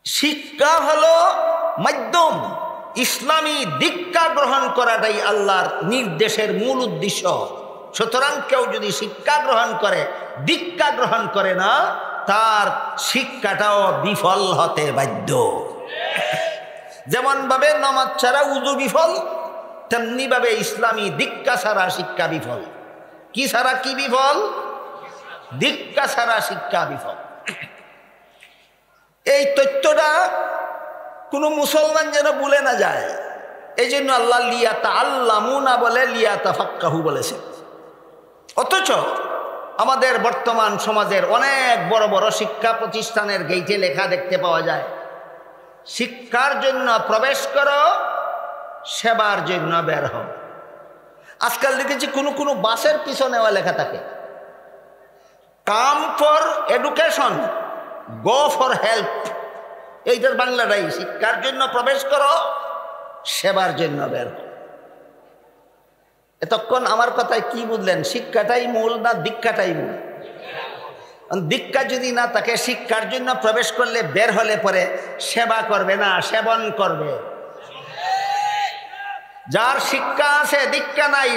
শিক্ষা হলো মাধ্যম। ইসলামী দীক্ষা গ্রহণ করাটাই আল্লাহর নির্দেশের মূল উদ্দেশ্য। সুতরাং কেউ যদি শিক্ষা গ্রহণ করে, দীক্ষা গ্রহণ করে না, তার শিক্ষাটাও বিফল হতে বাধ্য। যেমন ভাবে নামাজ ছাড়া উযু বিফল, তেমনি ভাবে ইসলামী দীক্ষা ছাড়া শিক্ষা বিফল। কি ছাড়া কি বিফল? দীক্ষা ছাড়া শিক্ষা বিফল। এই তথ্যটা কোনো মুসলমান যেন ভুলে না যায়, এই জন্য আল্লাহ লিয়াতাআল্লামুনা বলে লিয়াতাফাক্কাহু বলেছে। অথচ আমাদের বর্তমান সমাজের অনেক বড় বড় শিক্ষা প্রতিষ্ঠানের গেইটে লেখা দেখতে পাওয়া যায়, শিক্ষার জন্য প্রবেশ করো, সেবার জন্য বের হও। আজকাল দেখেছি কোনো বাসের পিছনেও লেখা থাকে, come for education, go for help. এইটার বাংলাটাই, শিক্ষার জন্য প্রবেশ করো, সেবার জন্য বের হও। এতক্ষণ আমার কথায় কি বুঝলেন? শিক্ষাটাই মূল না দীক্ষাটাই মূল? দীক্ষা যদি না থাকে, শিক্ষার জন্য প্রবেশ করলে বের হলে পরে সেবা করবে না, সেবন করবে। যার শিক্ষা আছে দীক্ষা নাই,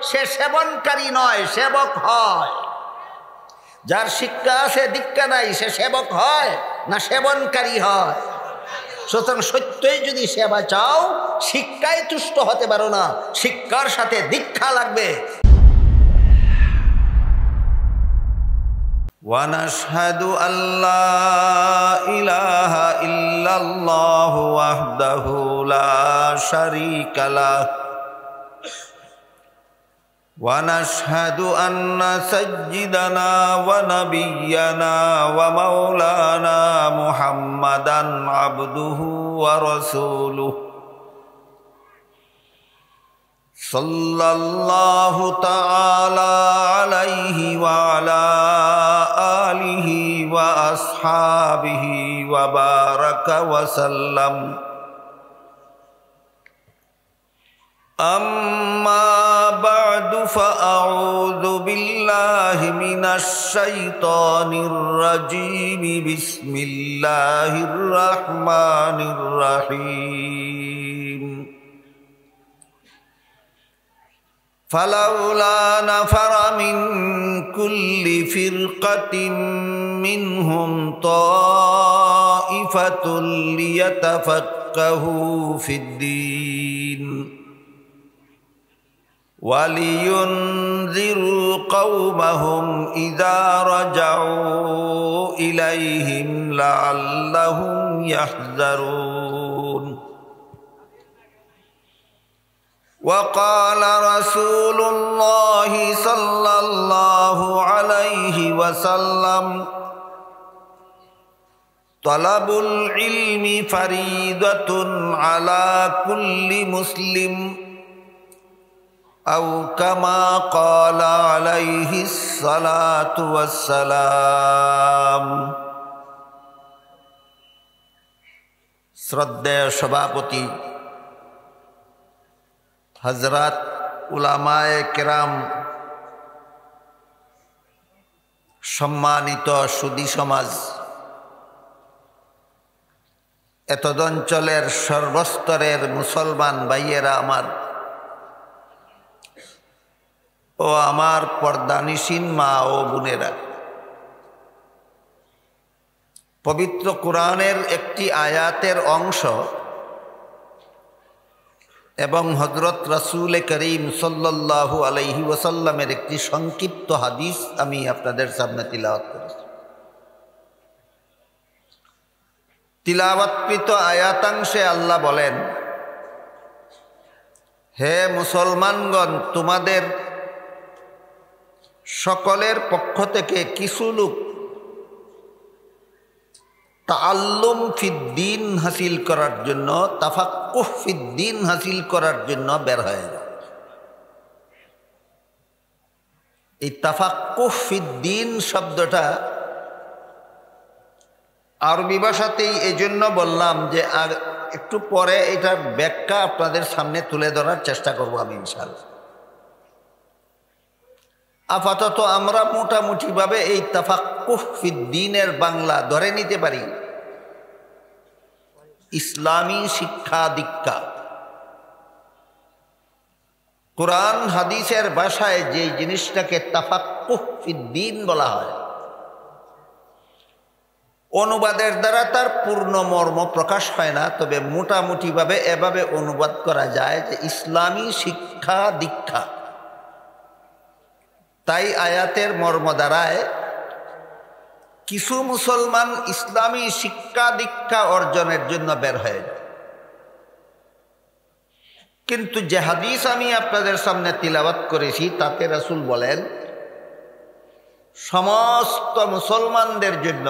সে সেবনকারী নয়, সেবক হয়। যার শিক্ষা আছে দীক্ষা নাই, সে সেবক হয় না সেবনকারী হয়। সুতরাং সত্যই যদি সেবা চাও, শিক্ষায় তুষ্ট হতে পারো না, শিক্ষার সাথে দীক্ষা লাগবে। ওয়ানাশহাদু আল্লা ইলাহা ইল্লাল্লাহু ওয়াহদাহু লা শারীকা লাহু ونشهد أن سيدنا ونبينا ومولانا محمدا عبده ورسوله صلى الله تعالى عليه وعلى آله وأصحابه وبارك وسلم أما بعد فأعوذ بالله من الشيطان الرجيم بسم الله الرحمن الرحيم فلولا نفر من كل فرقة منهم طائفة ليتفقهوا في الدين ولينذروا قومهم إذا رجعوا إليهم لعلهم يحذرون وقال رسول الله صلى الله عليه وسلم طلب العلم فريضة على كل مسلم أو كما قال عليه الصلاة والسلام শ্রদ্ধেয় সভাপতি হযরত উলামায়ে কেরাম, সম্মানিত সুধী সমাজ, এতদঞ্চলের সর্বস্তরের মুসলমান ভাইয়েরা আমার ও আমার পর্দানিসীন মা ও বোনেরা, পবিত্র কোরআনের একটি আয়াতের অংশ এবং হযরত রাসূল করিম সাল্লাল্লাহু আলাইহি ওয়াসাল্লামের একটি সংক্ষিপ্ত হাদিস আমি আপনাদের সামনে তিলাওয়াত করেছি। তিলাওয়াতকৃত আয়াতাংশে আল্লাহ বলেন, হে মুসলমানগণ, তোমাদের সকলের পক্ষ থেকে কিছু লোক তাআল্লুম ফিদ্দীন হাসিল করার জন্য, তাফাক্কুহ ফিদ্দীন হাসিল করার জন্য বের হয়ে যায়। এই তাফাক্কুহ ফিদ্দীন শব্দটা আরবি ভাষাতেই এই জন্য বললাম যে আর একটু পরে এটার ব্যাখ্যা আপনাদের সামনে তুলে ধরার চেষ্টা করব আমি ইনশাআল্লাহ। আপাতত আমরা মোটামুটিভাবে এই তাফাক্কুহ ফিদ্দীনের বাংলা ধরে নিতে পারি ইসলামী শিক্ষা দীক্ষা। কোরআন হাদিসের ভাষায় যে জিনিসটাকে তাফাক্কুহ ফিদ্দীন বলা হয়, অনুবাদের দ্বারা তার পূর্ণ মর্ম প্রকাশ হয় না, তবে মোটামুটিভাবে এভাবে অনুবাদ করা যায় যে ইসলামী শিক্ষা দীক্ষা। তাই আয়াতের মর্ম দ্বারায় কিছু মুসলমান ইসলামী শিক্ষা দীক্ষা অর্জনের জন্য বের হয়ে যায়। কিন্তু যে হাদিস আমি আপনাদের সামনে তিলাওয়াত করেছি তাতে রাসূল বলেন সমস্ত মুসলমানদের জন্য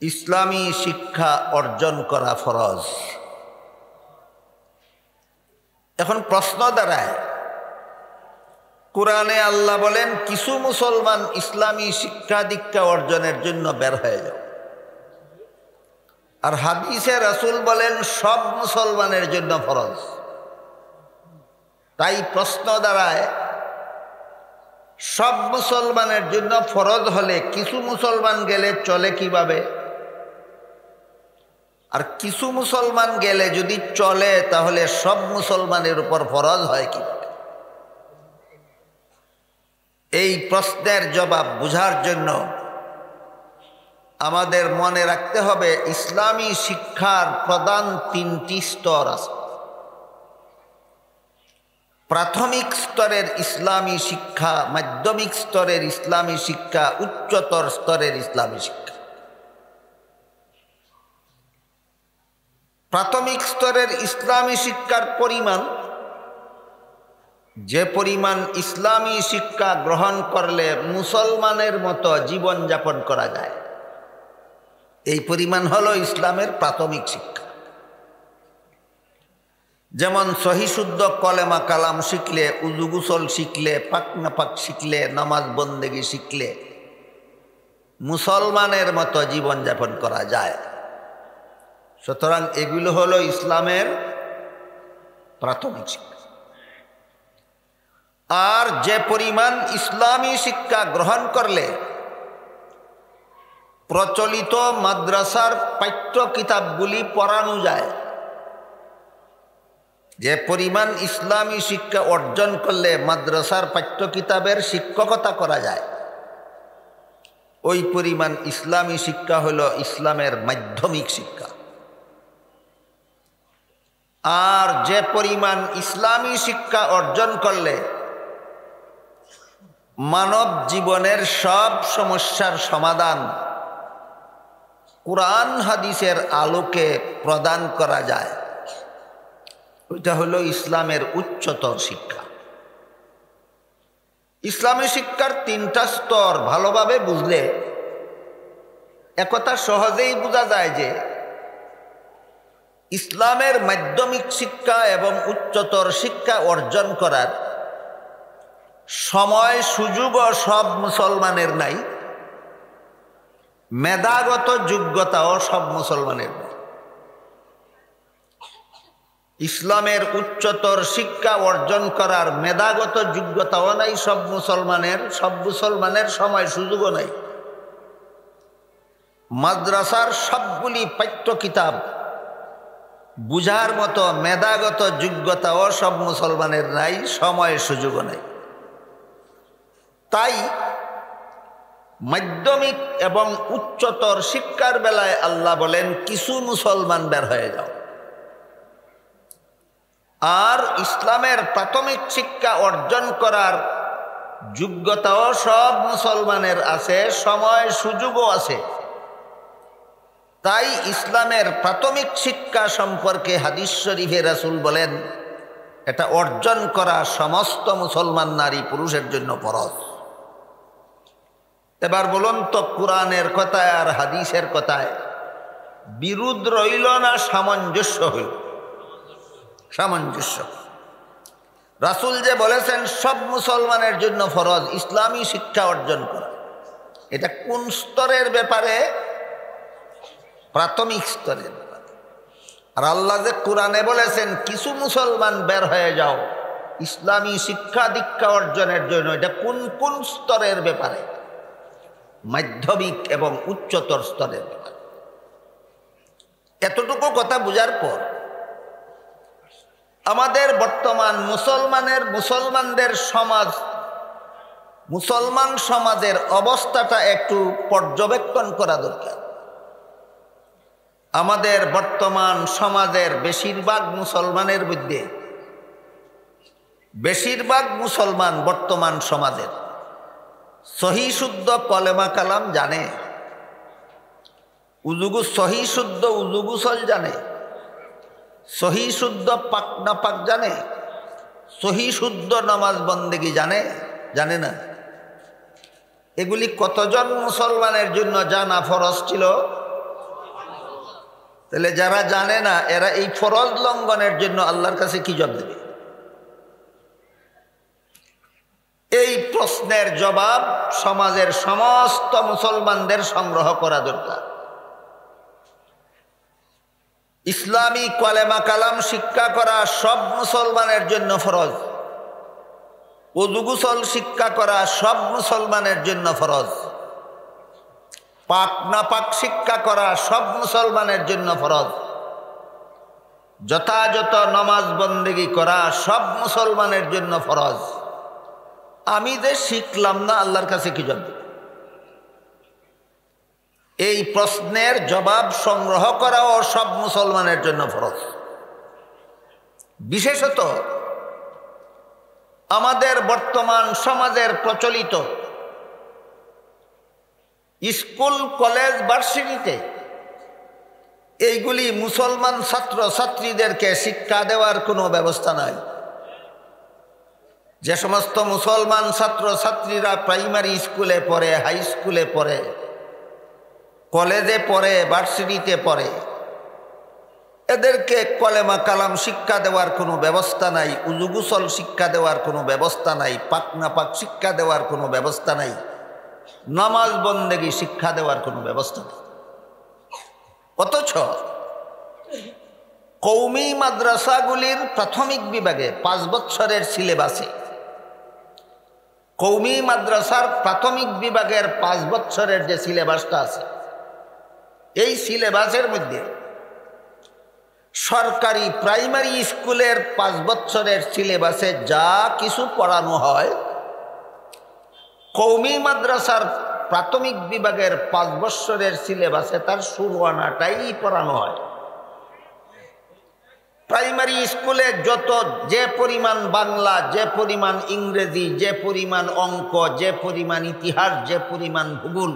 ইসলামী শিক্ষা অর্জন করা ফরজ। এখন প্রশ্ন দাঁড়ায়, কোরআনে আল্লাহ বলেন কিছু মুসলমান ইসলামী শিক্ষা দীক্ষা অর্জনের জন্য বের হয়ে যাও, আর হাদিসে রাসূল বলেন সব মুসলমানের জন্য ফরজ। তাই প্রশ্ন দাঁড়ায়, সব মুসলমানের জন্য ফরজ হলে কিছু মুসলমান গেলে চলে কিভাবে? আর কিছু মুসলমান গেলে যদি চলে তাহলে সব মুসলমানের উপর ফরজ হয় কিভাবে? এই প্রশ্নের জবাব বোঝার জন্য আমাদের মনে রাখতে হবে ইসলামী শিক্ষার প্রধান তিনটি স্তর আছে। প্রাথমিক স্তরের ইসলামী শিক্ষা, মাধ্যমিক স্তরের ইসলামী শিক্ষা, উচ্চতর স্তরের ইসলামী শিক্ষা। প্রাথমিক স্তরের ইসলামী শিক্ষার পরিমাণ, যে পরিমাণ ইসলামী শিক্ষা গ্রহণ করলে মুসলমানের মতো জীবনযাপন করা যায়, এই পরিমাণ হলো ইসলামের প্রাথমিক শিক্ষা। যেমন সহি শুদ্ধ কলেমা কালাম শিখলে, উযু গোসল শিখলে, পাক নাপাক শিখলে, নামাজ বন্দেগী শিখলে মুসলমানের মতো জীবনযাপন করা যায়। সুতরাং এগুলো হলো ইসলামের প্রাথমিক শিক্ষা। আর যে পরিমাণ ইসলামী শিক্ষা গ্রহণ করলে প্রচলিত মাদ্রাসার পাঠ্য কিতাবগুলি পড়ানো যায়, যে পরিমাণ ইসলামী শিক্ষা অর্জন করলে মাদ্রাসার পাঠ্য কিতাবের শিক্ষকতা করা যায়, ওই পরিমাণ ইসলামী শিক্ষা হলো ইসলামের মাধ্যমিক শিক্ষা। আর যে পরিমাণ ইসলামী শিক্ষা অর্জন করলে মানব জীবনের সব সমস্যার সমাধান কুরআন হাদিসের আলোকে প্রদান করা যায়, ওইটা হলো ইসলামের উচ্চতর শিক্ষা। ইসলামী শিক্ষার তিনটা স্তর ভালোভাবে বুঝলে একথা সহজেই বোঝা যায় যে ইসলামের মাধ্যমিক শিক্ষা এবং উচ্চতর শিক্ষা অর্জন করার সময় সুযোগও সব মুসলমানের নাই, মেধাগত যোগ্যতাও সব মুসলমানের নাই। ইসলামের উচ্চতর শিক্ষা অর্জন করার মেধাগত যোগ্যতাও নাই সব মুসলমানের সময় সুযোগও নাই। মাদ্রাসার সবগুলি পাঠ্য কিতাব বুঝার মতো মেধাগত যোগ্যতাও সব মুসলমানের নাই, সময় সুযোগও নাই। তাই মাধ্যমিক এবং উচ্চতর শিক্ষার বেলায় আল্লাহ বলেন কিছু মুসলমান বের হয়ে যাও। আর ইসলামের প্রাথমিক শিক্ষা অর্জন করার যোগ্যতাও সব মুসলমানের আছে, সময় সুযোগও আছে। তাই ইসলামের প্রাথমিক শিক্ষা সম্পর্কে হাদিস শরীফে রাসূল বলেন এটা অর্জন করা সমস্ত মুসলমান নারী পুরুষের জন্য ফরজ। এবার বলুন তো, কোরআনের কথায় আর হাদিসের কথায় বিরোধ রইল না সামঞ্জস্য হইল? সামঞ্জস্য। রাসূল যে বলেছেন সব মুসলমানের জন্য ফরজ ইসলামী শিক্ষা অর্জন করা, এটা কোন স্তরের ব্যাপারে? প্রাথমিক স্তরের ব্যাপারে। আর আল্লাহ যে কোরআনে বলেছেন কিছু মুসলমান বের হয়ে যাও ইসলামী শিক্ষা দীক্ষা অর্জনের জন্য, এটা কোন কোন স্তরের ব্যাপারে? মাধ্যমিক এবং উচ্চতর স্তরের ব্যাপারে। এতটুকু কথা বুঝার পর আমাদের বর্তমান মুসলমানদের সমাজ, মুসলমান সমাজের অবস্থাটা একটু পর্যবেক্ষণ করা দরকার। আমাদের বর্তমান সমাজের বেশিরভাগ মুসলমানের মধ্যে, বেশিরভাগ মুসলমান বর্তমান সমাজের সহি শুদ্ধ কলেমা কালাম জানে, সহি শুদ্ধ উযু গোসল জানে, সহি শুদ্ধ পাক না পাক জানে, সহি শুদ্ধ নামাজ বন্দেগী জানে, জানে না। এগুলি কতজন মুসলমানের জন্য জানা ফরজ ছিল? তাহলে যারা জানে না এরা এই ফরজ লঙ্ঘনের জন্য আল্লাহর কাছে কি জবাব দেবে? এই প্রশ্নের জবাব সমাজের সমস্ত মুসলমানদের সংগ্রহ করা দরকার। ইসলামী কলেমা কালাম শিক্ষা করা সব মুসলমানের জন্য ফরজ। ওযু গোসল শিক্ষা করা সব মুসলমানের জন্য ফরজ। পাক না পাক শিক্ষা করা সব মুসলমানের জন্য ফরজ। যথাযথ নামাজ বন্দেগী করা সব মুসলমানের জন্য ফরজ। আমি যে শিখলাম না আল্লাহর কাছে কি জবাব? এই প্রশ্নের জবাব সংগ্রহ করাও সব মুসলমানের জন্য ফরজ। বিশেষত আমাদের বর্তমান সমাজের প্রচলিত স্কুল কলেজ ভার্সিটিতে এইগুলি মুসলমান ছাত্র ছাত্রীদেরকে শিক্ষা দেওয়ার কোনো ব্যবস্থা নাই। যে সমস্ত মুসলমান ছাত্র ছাত্রীরা প্রাইমারি স্কুলে পড়ে, হাই স্কুলে পড়ে, কলেজে পড়ে, ভার্সিটিতে পড়ে, এদেরকে কলেমা কালাম শিক্ষা দেওয়ার কোনো ব্যবস্থা নাই, উযু গোসল শিক্ষা দেওয়ার কোনো ব্যবস্থা নাই, পাক না পাক শিক্ষা দেওয়ার কোনো ব্যবস্থা নাই, নামাজ বন্দেগী শিক্ষা দেওয়ার কোনো ব্যবস্থা নেই। অথচ কওমি মাদ্রাসাগুলির প্রাথমিক বিভাগে 5 বছরের সিলেবাসে, কওমি মাদ্রাসার প্রাথমিক বিভাগের 5 বছরের যে সিলেবাসটা আছে, এই সিলেবাসের মধ্যে সরকারি প্রাইমারি স্কুলের 5 বছরের সিলেবাসে যা কিছু পড়ানো হয়, কওমি মাদ্রাসার প্রাথমিক বিভাগের 5 বছরের সিলেবাসে তার শুরু আনাটাই পড়ানো হয়। প্রাইমারি স্কুলে যত যে পরিমাণ বাংলা, যে পরিমাণ ইংরেজি, যে পরিমাণ অঙ্ক, যে পরিমাণ ইতিহাস, যে পরিমাণ ভূগোল,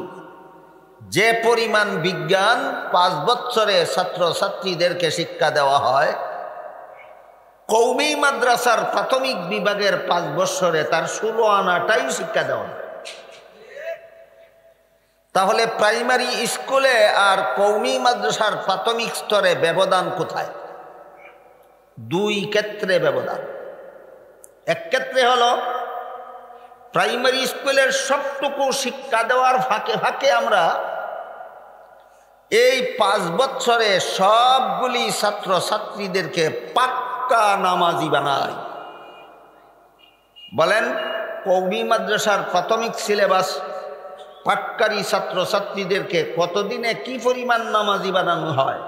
যে পরিমাণ বিজ্ঞান 5 বছরে ছাত্র ছাত্রীদেরকে শিক্ষা দেওয়া হয়, কওমি মাদ্রাসার প্রাথমিক বিভাগের 5 বছরে তার 16 আনাটাই শিক্ষা দেওয়া হয়। তাহলে প্রাইমারি স্কুলে আর কওমি মাদ্রাসার প্রাথমিক স্তরে ব্যবধান কোথায়? 2 ক্ষেত্রে ব্যবধান। এক ক্ষেত্রে হলো প্রাইমারি স্কুলের সবটুকু শিক্ষা দেওয়ার ফাঁকে ফাঁকে আমরা এই 5 বছরে সবগুলি ছাত্র ছাত্রীদেরকে পাক্কা নামাজি বানাই। বলেন, কওমি মাদ্রাসার প্রাথমিক সিলেবাস পাঠকারী ছাত্র ছাত্রীদেরকে কতদিনে কি পরিমাণ নামাজি বানানো হয়?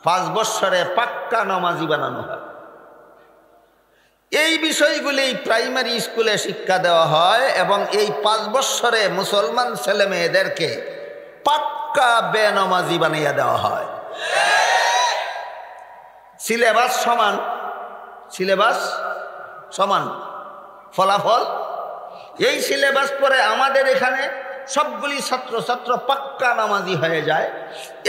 5 বছরে পাক্কা নামাজি বানানো হয়। এই বিষয়গুলি প্রাইমারি স্কুলে শিক্ষা দেওয়া হয় এবং এই 5 বছরে মুসলমান ছেলে মেয়েদেরকে পাক্কা বেনামাজি বানিয়ে দেওয়া হয়। সিলেবাস সমান, সিলেবাস সমান, ফলাফল এই সিলেবাস পরে আমাদের এখানে সবগুলি ছাত্র ছাত্র পাক্কা নামাজি হয়ে যায়।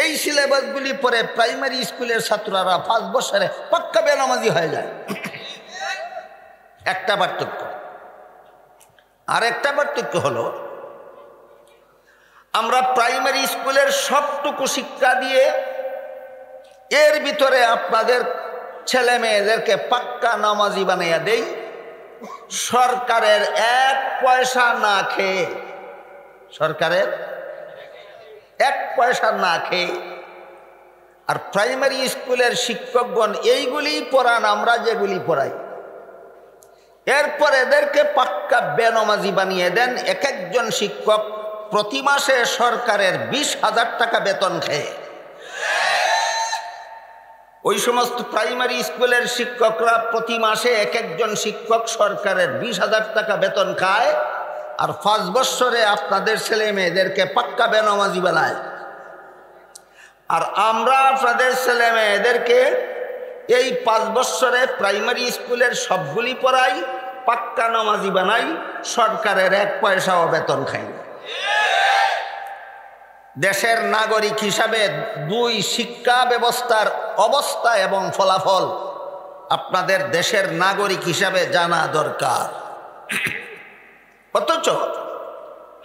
এই সিলেবাসগুলি পরে প্রাইমারি স্কুলের ছাত্ররা 5 বছরে পাক্কা বেনামাজি হয়ে যায়। একটা পার্থক্য। আর একটা পার্থক্য হলো, আমরা প্রাইমারি স্কুলের সবটুকু শিক্ষা দিয়ে এর ভিতরে আপনাদের ছেলে মেয়েদেরকে পাক্কা নামাজি বানাইয়া দেই, সরকারের 1 পয়সা না খেয়ে, সরকারের 1 পয়সা না খেয়ে। আর প্রাইমারি স্কুলের শিক্ষকগণ এইগুলি পড়ান, আমরা যেগুলি পড়াই, এরপর এদেরকে পাক্কা বেনামাজি বানিয়ে দেন। এক একজন শিক্ষক প্রতি মাসে সরকারের 20,000 টাকা বেতন খেয়ে। ওই সমস্ত প্রাইমারি স্কুলের শিক্ষকরা প্রতি মাসে এক একজন শিক্ষক সরকারের 20,000 টাকা বেতন খায়, আর 5 বছরে আপনাদের ছেলে মেয়েদেরকে পাক্কা বেনামাজি বানায়। আর আমরা আপনাদের ছেলে মেয়েদেরকে এই 5 বছরে প্রাইমারি স্কুলের সবগুলি পড়াই, পাক্কা নামাজি বানাই, সরকারের 1 পয়সাও বেতন খাই। দেশের নাগরিক হিসাবে 2 শিক্ষা ব্যবস্থার অবস্থা এবং ফলাফল আপনাদের দেশের নাগরিক হিসাবে জানা দরকার। অথচ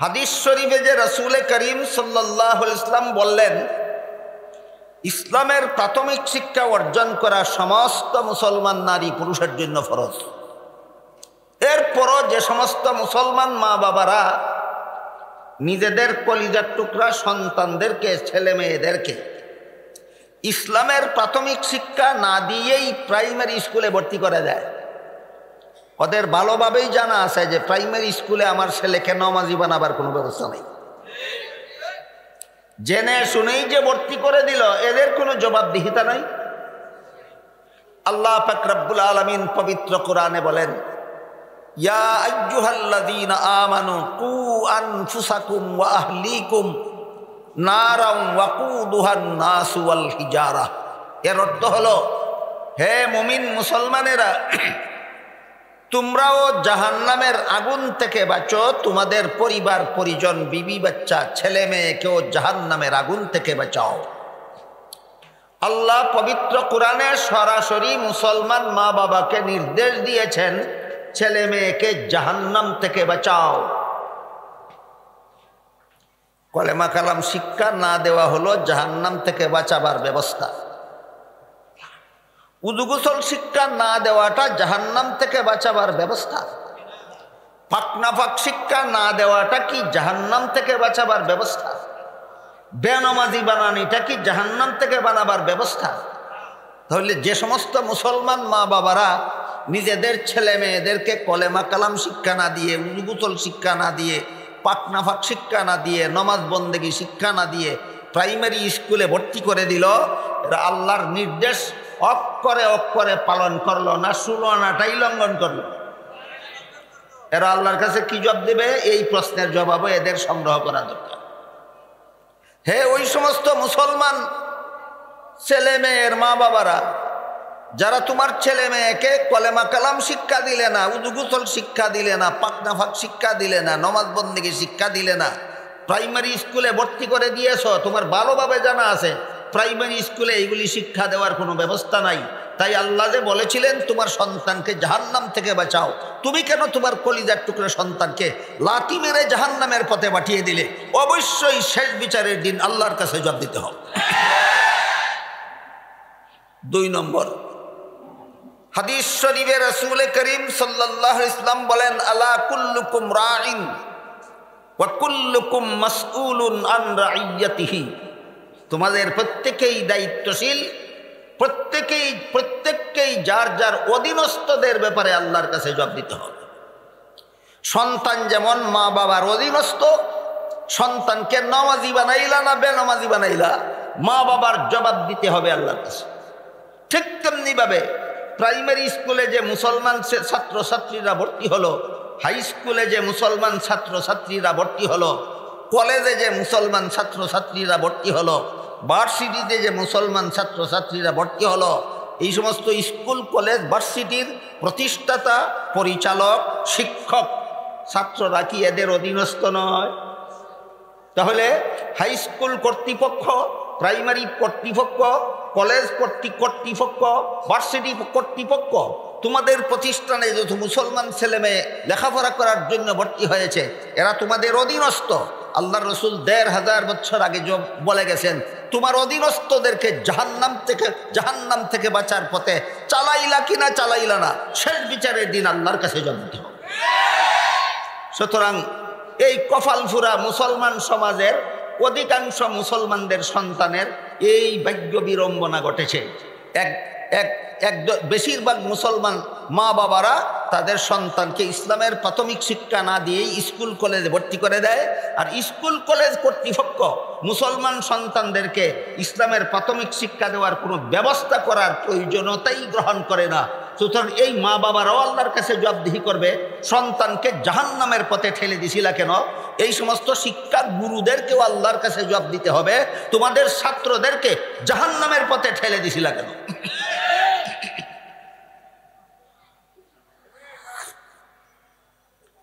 হাদিস শরীফে যে রাসূল করিম সাল্লাল্লাহু আলাইহি ওয়াসাল্লাম বললেন, ইসলামের প্রাথমিক শিক্ষা অর্জন করা সমস্ত মুসলমান নারী পুরুষের জন্য ফরজ। এরপরও যে সমস্ত মুসলমান মা বাবারা নিজেদের কলিজার টুকরা সন্তানদেরকে, ছেলে মেয়েদেরকে ইসলামের প্রাথমিক শিক্ষা না দিয়েই প্রাইমারি স্কুলে ভর্তি করে দেয়, ওদের ভালোভাবেই জানা আছে যে প্রাইমারি স্কুলে আমার ছেলেকে নামাজি বানাবার কোনো ব্যবস্থা নেই। জেনে শুনেই যে ভর্তি করে দিল, এদের কোনো জবাবদিহিতা নাই। আল্লাহ পাক রব্বুল আলামিন পবিত্র কোরআনে বলেন, ইয়া আইয়ুহাল্লাযীনা আমানু কু আনফুসাকুম ওয়া আহলিকুম নারাম ওয়াকুদুহান নাসু ওয়াল হিজারা। এর অর্থ হলো, হে মুমিন মুসলমানেরা, তোমরাও জাহান্নামের আগুন থেকে বাঁচো, তোমাদের পরিবার পরিজন, বিবি বাচ্চা, ছেলে মেয়েকেও জাহান্নামের আগুন থেকে বাঁচাও। আল্লাহ পবিত্র কোরআনে সরাসরি মুসলমান মা বাবাকে নির্দেশ দিয়েছেন, ছেলে মেয়েকে জাহান্নাম থেকে বাঁচাও। কলেমা কালাম শিক্ষা না দেওয়া হলো জাহান্নাম থেকে বাঁচাবার ব্যবস্থা। উযু গোসল শিক্ষা না দেওয়াটা জাহান্নাম থেকে বাঁচাবার ব্যবস্থা। পাক নাফাক শিক্ষা না দেওয়াটা কি জাহান্নাম থেকে বাঁচাবার ব্যবস্থা? বেনামাজি বানানিটা কি জাহান্নাম থেকে বানাবার ব্যবস্থা? তাহলে যে সমস্ত মুসলমান মা বাবারা নিজেদের ছেলে মেয়েদেরকে কলেমা কালাম শিক্ষা না দিয়ে, উযু গোসল শিক্ষা না দিয়ে, পাক নাফাক শিক্ষা না দিয়ে, নমাজ বন্দেগী শিক্ষা না দিয়ে প্রাইমারি স্কুলে ভর্তি করে দিল, এরা আল্লাহর নির্দেশ অক্ষরে অক্ষরে পালন করলো না, সুলনাটাই লঙ্ঘন করলো। এরা আল্লাহর কাছে কি জবাব দেবে? এই প্রশ্নের জবাবও এদের সংগ্রহ করা দরকার। হে ওই সমস্ত মুসলমান ছেলে মেয়ের মা বাবারা, যারা তোমার ছেলে মেয়েকে কলেমা কালাম শিক্ষা দিলে না, উযু গোসল শিক্ষা দিলে না, পাক নাফাক শিক্ষা দিলে না, নমাজ বন্দেগী শিক্ষা দিলে না, প্রাইমারি স্কুলে ভর্তি করে দিয়েছ, তোমার ভালোভাবে জানা আছে প্রাইমারি স্কুলে এইগুলি শিক্ষা দেওয়ার কোনো ব্যবস্থা নাই। তাই আল্লাহ যে বলেছিলেন তোমার সন্তানকে জাহান্নাম থেকে বাঁচাও, তুমি কেন তোমার কলিজার টুকরা সন্তানকে লাথি মেরে জাহান্নামের পথে পাঠিয়ে দিলে? অবশ্যই শেষ বিচারের দিন আল্লাহর কাছে জবাব দিতে হবে। 2 নম্বর, হাদিস শরীফে রাসূল করিম সাল্লাল্লাহু আলাইহি ওয়াসাল্লাম বলেন, আলা কুল্লুকুম রাইন ওয়া কুল্লুকুম মাসউলুন আন রাইয়াতিহি। তোমাদের প্রত্যেকেই দায়িত্বশীল, প্রত্যেককেই যার যার অধীনস্থদের ব্যাপারে আল্লাহর কাছে জবাব দিতে হবে। সন্তান যেমন মা বাবার অধীনস্থ, সন্তানকে নামাজি বানাইলা না বেনামাজি বানাইলা, মা বাবার জবাব দিতে হবে আল্লাহর কাছে। ঠিক তেমনি ভাবে প্রাইমারি স্কুলে যে মুসলমান ছাত্রছাত্রীরা ভর্তি হলো, হাই স্কুলে যে মুসলমান ছাত্রছাত্রীরা ভর্তি হলো, কলেজে যে মুসলমান ছাত্রছাত্রীরা ভর্তি হলো, ভার্সিটিতে যে মুসলমান ছাত্রছাত্রীরা ভর্তি হলো, এই সমস্ত স্কুল কলেজ ভার্সিটির প্রতিষ্ঠাতা, পরিচালক, শিক্ষক, ছাত্ররা কি এদের অধীনস্থ নয়? তাহলে হাই স্কুল কর্তৃপক্ষ, প্রাইমারি কর্তৃপক্ষ, কলেজ কর্তৃপক্ষ, ভার্সিটি কর্তৃপক্ষ, তোমাদের প্রতিষ্ঠানে যত মুসলমান ছেলে মেয়ে লেখাপড়া করার জন্য ভর্তি হয়েছে, এরা তোমাদের অধীনস্থ। আল্লাহ রসুল 1500 বছর আগে বলে গেছেন, তোমার অধীনস্থদেরকে জাহান্নাম থেকে বাঁচার পথে চালাইলা কিনা চালাইলা না, শেষ বিচারের দিন আল্লাহর কাছে জবাব দিতে হবে। সুতরাং এই কপালফুরা মুসলমান সমাজের অধিকাংশ মুসলমানদের সন্তানের এই ভাগ্য বিড়ম্বনা ঘটেছে। বেশিরভাগ মুসলমান মা বাবারা তাদের সন্তানকে ইসলামের প্রাথমিক শিক্ষা না দিয়েই স্কুল কলেজে ভর্তি করে দেয়, আর স্কুল কলেজ কর্তৃপক্ষ মুসলমান সন্তানদেরকে ইসলামের প্রাথমিক শিক্ষা দেওয়ার কোনো ব্যবস্থা করার প্রয়োজনীয়তাই গ্রহণ করে না। সুতরাং এই মা বাবারাও আল্লাহর কাছে জবাবদিহি করবে, সন্তানকে জাহান্নামের পথে ঠেলে দিছিলা কেন? এই সমস্ত শিক্ষা গুরুদেরকেও আল্লাহর কাছে জবাব দিতে হবে, তোমাদের ছাত্রদেরকে জাহান্নামের পথে ঠেলে দিছিলা কেন?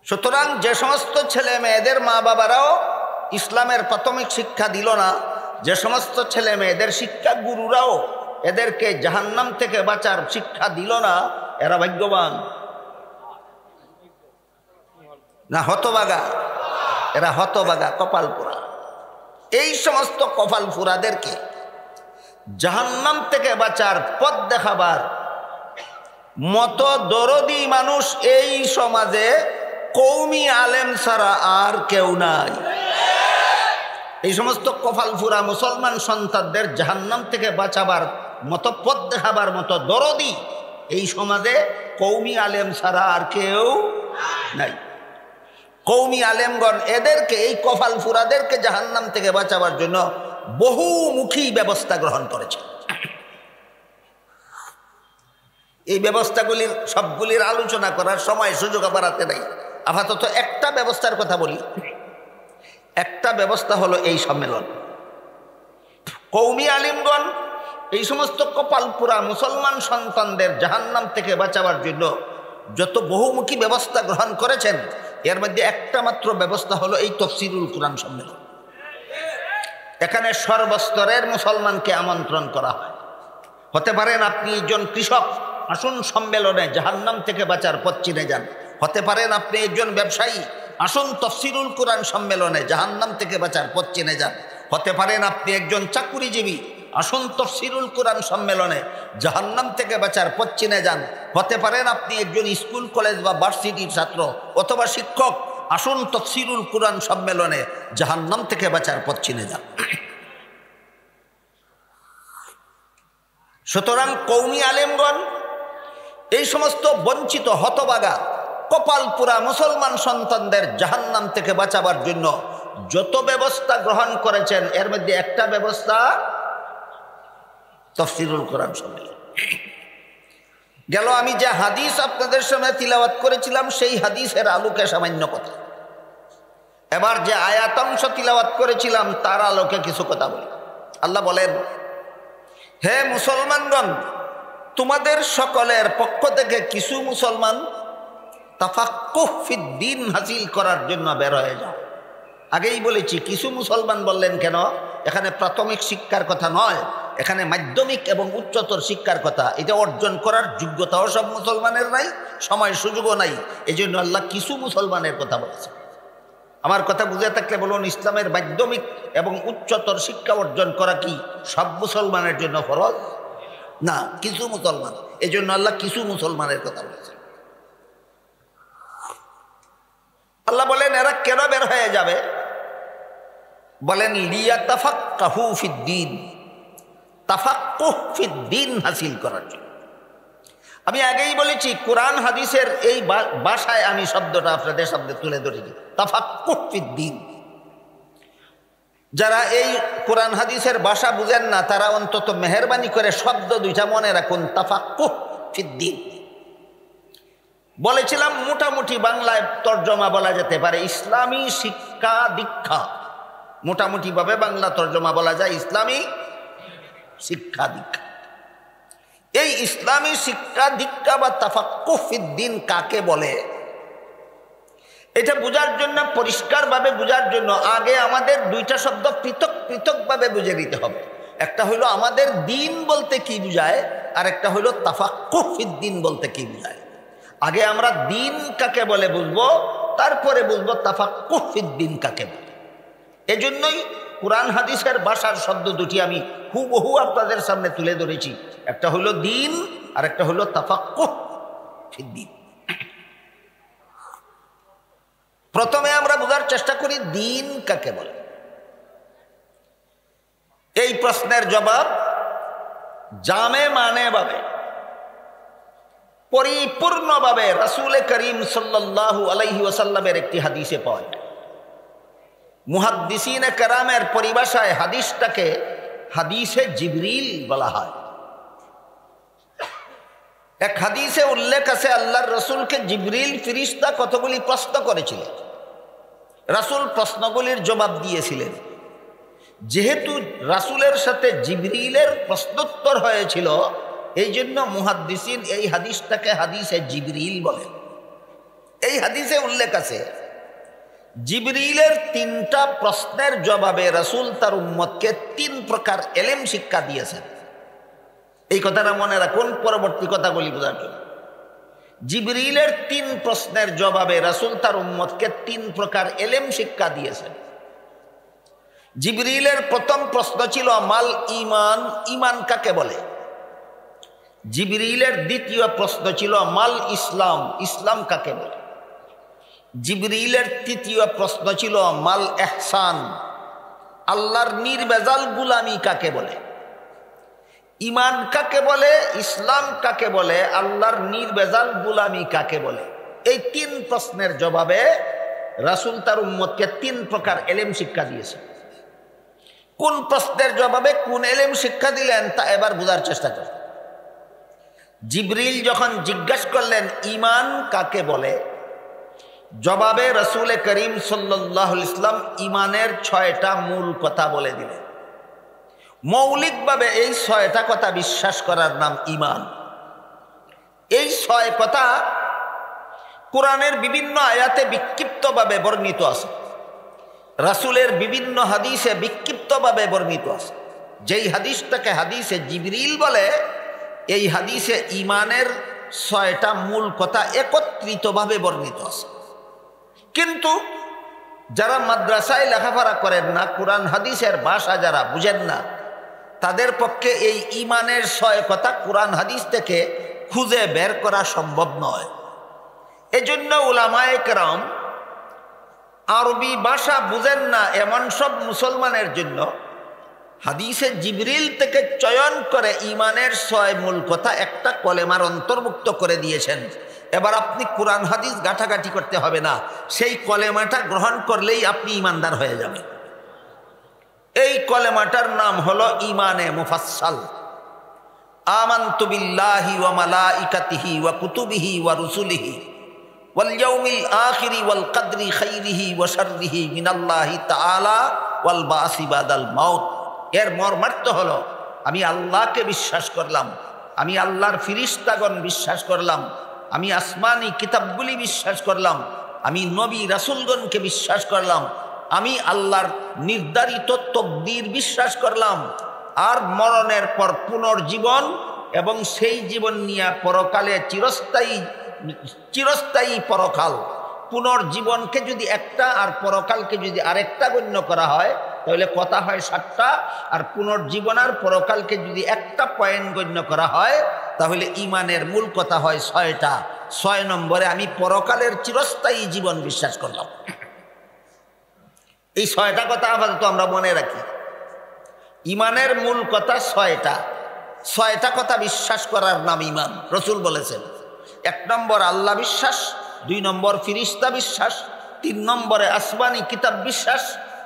সুতরাং যে সমস্ত ছেলে মেয়েদের মা বাবারাও ইসলামের প্রাথমিক শিক্ষা দিল না, যে সমস্ত ছেলে মেয়েদের শিক্ষা গুরুরাও এদেরকে জাহান্নাম থেকে বাঁচার শিক্ষা দিল না, এরা ভাগ্যবান না হতভাগা? এরা হতভাগা, কপাল পোড়া। এই সমস্ত কপাল পোড়াদেরকে জাহান্নাম থেকে বাঁচার পথ দেখাবার মতো দরদি মানুষ এই সমাজে কওমি আলেম ছাড়া আর কেউ নাই। এই সমস্ত কপাল ফুরা মুসলমান সন্তানদের জাহান্নাম থেকে বাঁচাবার মতো পথ দেখাবার মতো দরদি এই সমাজে কওমি আলেম ছাড়া আর কেউ নাই। কওমি আলেমগণ এদেরকে, এই কপাল ফুরাদেরকে জাহান্নাম থেকে বাঁচাবার জন্য বহুমুখী ব্যবস্থা গ্রহণ করেছে। এই ব্যবস্থাগুলির সবগুলির আলোচনা করার সময় সুযোগ আমার হাতে নাই। আপাতত একটা ব্যবস্থার কথা বলি। একটা ব্যবস্থা হলো এই সম্মেলন। কওমি আলিমগণ এই সমস্ত কপালপুরা মুসলমান সন্তানদের জাহান্নাম থেকে বাঁচাবার জন্য যত বহুমুখী ব্যবস্থা গ্রহণ করেছেন, এর মধ্যে একটা মাত্র ব্যবস্থা হলো এই তাফসীরুল কুরআন সম্মেলন। এখানে সর্বস্তরের মুসলমানকে আমন্ত্রণ করা হয়। হতে পারেন আপনি একজন কৃষক, আসুন সম্মেলনে জাহান্নাম থেকে বাঁচার পথ চিনে যান। হতে পারেন আপনি একজন ব্যবসায়ী, আসুন তাফসীরুল কুরআন সম্মেলনে জাহান্নাম থেকে বাঁচার পথ চিনে যান। হতে পারেন আপনি একজন চাকুরিজীবী, আসুন তাফসীরুল কুরআন সম্মেলনে জাহান্নাম থেকে বাঁচার পথ চিনে যান। হতে পারেন আপনি একজন স্কুল কলেজ বা ভার্সিটির ছাত্র অথবা শিক্ষক, আসুন তাফসীরুল কুরআন সম্মেলনে জাহান্নাম থেকে বাঁচার পথ চিনে যান। সুতরাং কওমি আলেমগণ এই সমস্ত বঞ্চিত হতভাগা কপালপুরা মুসলমান সন্তানদের জাহান্নাম থেকে বাঁচাবার জন্য যত ব্যবস্থা গ্রহণ করেছেন, এর মধ্যে একটা ব্যবস্থা তাফসীরুল কুরআন সম্মেলন। গেল আমি যে হাদিস আপনাদের সামনে তিলাওয়াত করেছিলাম, সেই হাদিসের আলোকে সামান্য কথা। এবার যে আয়াতাংশ তিলাওয়াত করেছিলাম তার আলোকে কিছু কথা বলি। আল্লাহ বলেন, হে মুসলমানগণ, তোমাদের সকলের পক্ষ থেকে কিছু মুসলমান তাফাক্কুহ ফিদ্দীন হাসিল করার জন্য বের হয়ে যাও। আগেই বলেছি, কিছু মুসলমান বললেন কেন? এখানে প্রাথমিক শিক্ষার কথা নয়, এখানে মাধ্যমিক এবং উচ্চতর শিক্ষার কথা। এটা অর্জন করার যোগ্যতাও সব মুসলমানের নাই, সময় সুযোগও নাই। এই জন্য আল্লাহ কিছু মুসলমানের কথা বলেছে। আমার কথা বুঝে থাকলে বলুন, ইসলামের মাধ্যমিক এবং উচ্চতর শিক্ষা অর্জন করা কি সব মুসলমানের জন্য ফরজ? না, কিছু মুসলমান। এই জন্য আল্লাহ কিছু মুসলমানের কথা বলেছে। আল্লাহ বলেন, এরা কেন বের হয়ে যাবে? বলেন, লিয়াতাফাক্কাহু ফিদ্দীন, তাফাক্কুহ ফিদ্দীন হাসিল করার জন্য। আমি আগেই বলেছি, কোরআন হাদিসের এই ভাষায় আমি শব্দটা আপনাদের সামনে তুলে ধরেছি, তাফাক্কুহ ফিদ্দীন। যারা এই কোরআন হাদিসের ভাষা বুঝেন না, তারা অন্তত মেহেরবানি করে শব্দ দুইটা মনে রাখুন, তাফাক্কুহ ফিদ্দীন। বলেছিলাম মোটামুটি বাংলায় তর্জমা বলা যেতে পারে ইসলামী শিক্ষা দীক্ষা। মোটামুটি ভাবে বাংলা তর্জমা বলা যায় ইসলামী শিক্ষা দীক্ষা। এই ইসলামী শিক্ষা দীক্ষা বা তাফাক্কুহ ফিদ্দীন কাকে বলে, এটা বোঝার জন্য, পরিষ্কারভাবে বোঝার জন্য আগে আমাদের দুইটা শব্দ পৃথক পৃথকভাবে বুঝে নিতে হবে। একটা হলো আমাদের দিন বলতে কি বুঝায়, আর একটা হলো তাফাক্কুহ ফিদ্দীন বলতে কি বুঝায়। আগে আমরা দিন কাকে বলে বুঝবো, তারপরে বুঝবো তাফাক্কুহ ফিদ্দীন কাকে বলে। এজন্যই কোরআন হাদিসের ভাষার শব্দ দুটি আমি হুবহু আপনাদের সামনে তুলে ধরেছি। একটা হলো দিন আর একটা হলো তাফাক্কুহ ফিদ্দীন। প্রথমে আমরা বোঝার চেষ্টা করি দিন কাকে বলে। এই প্রশ্নের জবাব জামে মানে ভাবে পরিপূর্ণভাবে রাসূল করিম সাল্লাল্লাহু আলাইহি ওয়াসাল্লামের একটি হাদিসে পাওয়া যায়। মুহাদ্দিসিনে কেরামের পরিভাষায় হাদিসটাকে হাদিসে জিবরিল বলা হয়। এক হাদিসে উল্লেখ আছে আল্লাহর রসুলকে জিবরিল ফেরেশতা কতগুলি প্রশ্ন করেছিলেন, রাসূল প্রশ্নগুলির জবাব দিয়েছিলেন। যেহেতু রাসূলের সাথে জিবরিলের প্রশ্নোত্তর হয়েছিল, এই জন্য মুহাদ্দিসিন এই হাদিসটাকে হাদিসে জিবরিল বলেন। এই হাদিসে উল্লেখ আছে জিবরিলের 3টা প্রশ্নের জবাবে রাসূল তার উম্মতকে 3 প্রকার এলেম শিক্ষা দিয়েছেন। এই কথাটা মনে রাখুন পরবর্তী কথাগুলি বোঝার জন্য। জিবরিলের 3 প্রশ্নের জবাবে রাসূল তার উম্মতকে 3 প্রকার এলেম শিক্ষা দিয়েছেন। জিবরিলের প্রথম প্রশ্ন ছিল মাল ঈমান, ঈমান কাকে বলে। জিবরিলের দ্বিতীয় প্রশ্ন ছিল মাল ইসলাম, ইসলাম কাকে বলে। জিবরিলের তৃতীয় প্রশ্ন ছিল মাল ইহসান, আল্লাহর নির্ভেজাল গুলামি কাকে বলে। ঈমান কাকে বলে, ইসলাম কাকে বলে, আল্লাহর নির্ভেজাল গুলামি কাকে বলে। এই 3 প্রশ্নের জবাবে রাসূল তার উম্মতকে 3 প্রকার এলেম শিক্ষা দিয়েছে। কোন প্রশ্নের জবাবে কোন এলেম শিক্ষা দিলেন তা এবার বোঝার চেষ্টা করেন। জিবরিল যখন জিজ্ঞাসা করলেন ঈমান কাকে বলে, জবাবে রাসূল করিম সাল্লাল্লাহু আলাইহি ওয়াসাল্লাম ঈমানের 6টা মূল কথা বলে দিলেন। মৌলিকভাবে এই 6টা কথা বিশ্বাস করার নাম ঈমান। এই 6 কথা কোরআনের বিভিন্ন আয়াতে বিক্ষিপ্তভাবে বর্ণিত আছে, রাসূলের বিভিন্ন হাদিসে বিক্ষিপ্তভাবে বর্ণিত আছে। যেই হাদিসটাকে হাদিসে জিবরিল বলে, এই হাদিসে ঈমানের 6টা মূল কথা একত্রিতভাবে বর্ণিত আছে। কিন্তু যারা মাদ্রাসায় লেখাপড়া করেন না, কোরআন হাদিসের ভাষা যারা বুঝেন না, তাদের পক্ষে এই ঈমানের 6 কথা কোরআন হাদিস থেকে খুঁজে বের করা সম্ভব নয়। এজন্য উলামায়ে কেরাম আরবি ভাষা বুঝেন না এমন সব মুসলমানের জন্য হাদিসে জিবরিল থেকে চয়ন করে ঈমানের 6 মূল কথা একটা কলেমার অন্তর্ভুক্ত করে দিয়েছেন। এবার আপনি কোরআন হাদিস ঘাটাঘাটি করতে হবে না, সেই কলেমাটা গ্রহণ করলেই আপনি ঈমানদার হয়ে যাবেন। এই কলেমাটার নাম হলো ঈমানে মুফাসসাল। আমানতু বিল্লাহি ওয়া মালাইকাতিহি ওয়া কুতুবিহি ওয়া রুসুলিহি ওয়াল ইয়াউমিল আখিরি ওয়াল কদরি খাইরিহি ওয়া শাররিহি মিনাল্লাহি তাআলা ওয়াল বাসি বাদাল মাউত। এর মর্মার্থ হলো আমি আল্লাহকে বিশ্বাস করলাম, আমি আল্লাহর ফেরেশতাগণ বিশ্বাস করলাম, আমি আসমানি কিতাবগুলি বিশ্বাস করলাম, আমি নবী রাসূলগণকে বিশ্বাস করলাম, আমি আল্লাহর নির্ধারিত তকদির বিশ্বাস করলাম, আর মরণের পর পুনর্জীবন এবং সেই জীবন নিয়ে পরকালে চিরস্থায়ী পরকাল। পুনর্জীবনকে যদি একটা আর পরকালকে যদি আরেকটা গণ্য করা হয় তাহলে কথা হয় 7টা, আর পুনর্জীবন আর পরকালকে যদি একটা পয়েন্ট গণ্য করা হয় তাহলে ঈমানের মূল কথা হয় 6টা। 6 নম্বরে আমি পরকালের চিরস্থায়ী জীবন বিশ্বাস করলাম। এই 6টা কথা আপাতত আমরা মনে রাখি। ঈমানের মূল কথা 6টা। 6টা কথা বিশ্বাস করার নাম ঈমান। রাসূল বলেছেন 1 নম্বর আল্লাহ বিশ্বাস, 2 নম্বর ফেরেশতা বিশ্বাস, 3 নম্বরে আসমানি কিতাব বিশ্বাস,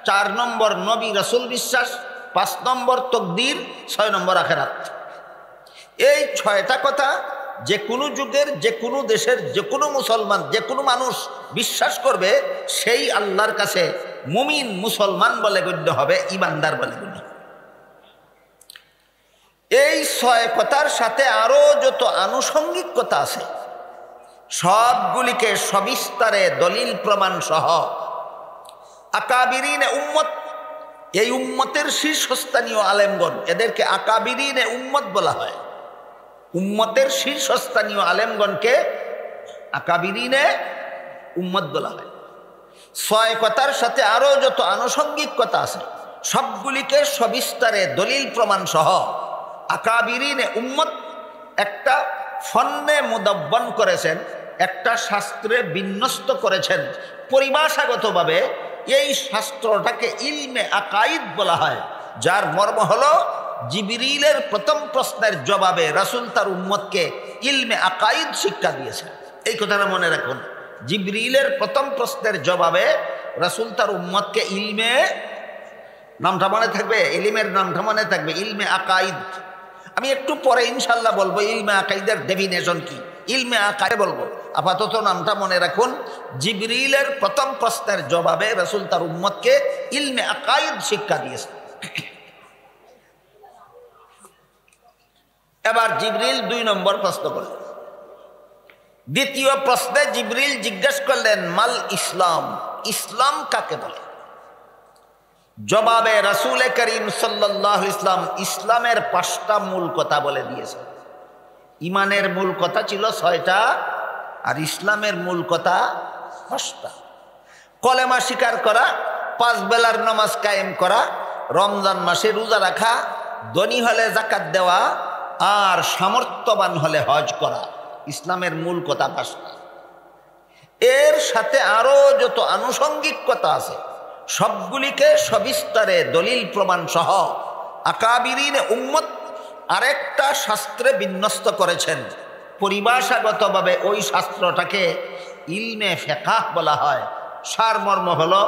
4 নম্বর নবী রাসূল বিশ্বাস, 5 নম্বর তকদির, 6 নম্বর আখিরাত। এই 6টা কথা যে কোনো যুগের, যে কোনো দেশের, যে কোনো মুসলমান, যে কোনো মানুষ বিশ্বাস করবে, সেই আল্লাহর কাছে মুমিন মুসলমান বলে গণ্য হবে, ঈমানদার বলে গণ্য হবে। এই 6 কথার সাথে আরো যত আনুষঙ্গিক কথা আছে সবগুলিকে সবিস্তারে দলিল প্রমাণ সহ আকাবিরিনে উম্মত, এই উম্মতের শীর্ষস্থানীয় আলেমগণ, এদেরকে আকাবিরিনে উম্মত বলা হয়। উম্মতের শীর্ষস্থানীয় আলেমগণকে আকাবিরিনে উম্মত বলা হয়। 6 কথার সাথে আরো যত আনুষঙ্গিক কথা আছে সবগুলিকে সবিস্তারে দলিল প্রমাণ সহ আকাবিরিনে উম্মত একটা ফন্নে মুদাব্বান করেছেন, একটা শাস্ত্রে বিন্যস্ত করেছেন। পরিভাষাগতভাবে এই শাস্ত্রটাকে ইলমে আকাইদ বলা হয়, যার মর্ম হলো জিবরিলের প্রথম প্রশ্নের জবাবে রাসূল তার উম্মতকে ইলমে আকাইদ শিক্ষা দিয়েছেন। এই কথাটা মনে রাখুন, জিবরিলের প্রথম প্রশ্নের জবাবে রাসূল তার উম্মতকে ইলমে, নামটা মনে থাকবে, ইলমের নামটা মনে থাকবে, ইলমে আকাইদ। আমি একটু পরে ইনশাল্লাহ বলবো ইলমে আকাইদের ডেফিনেশন কি, ইলমে আকাইদ বলবো। আপাতত নামটা মনে রাখুন, জিবরিলের প্রথম প্রশ্নের জবাবে রাসূল তার উম্মতকে ইলমে আকাইদ শিক্ষা দিয়েছেন। এবার জিবরিল 2 নম্বর প্রশ্ন করলেন। দ্বিতীয় প্রশ্নে জিবরিল জিজ্ঞেস করলেন মাল ইসলাম, ইসলাম কাকে বলে? জবাবে রাসূল করিম সাল্লাল্লাহু আলাইহি ওয়াসাল্লাম ইসলামের 5টা মূল কথা বলে দিয়েছেন। ইমানের মূল কথা ছিল 6টা, আর ইসলামের মূল কথা 5টা। কলেমা স্বীকার করা, 5 বেলার নামাজ কায়েম করা, রমজান মাসে রোজা রাখা, ধনী হলে যাকাত দেওয়া, আর সামর্থ্যবান হলে হজ করা, ইসলামের মূল কথা 5টা। এর সাথে আরো যত আনুষঙ্গিক কথা আছে সবগুলিকে সবিস্তারে দলিল প্রমাণ সহ আকাবিরিনে উম্মত আরেকটা শাস্ত্রে বিন্যস্ত করেছেন। পরিভাষাগতভাবে ওই শাস্ত্রটাকে ইলমে ফিকহ বলা হয়। সারমর্ম হলো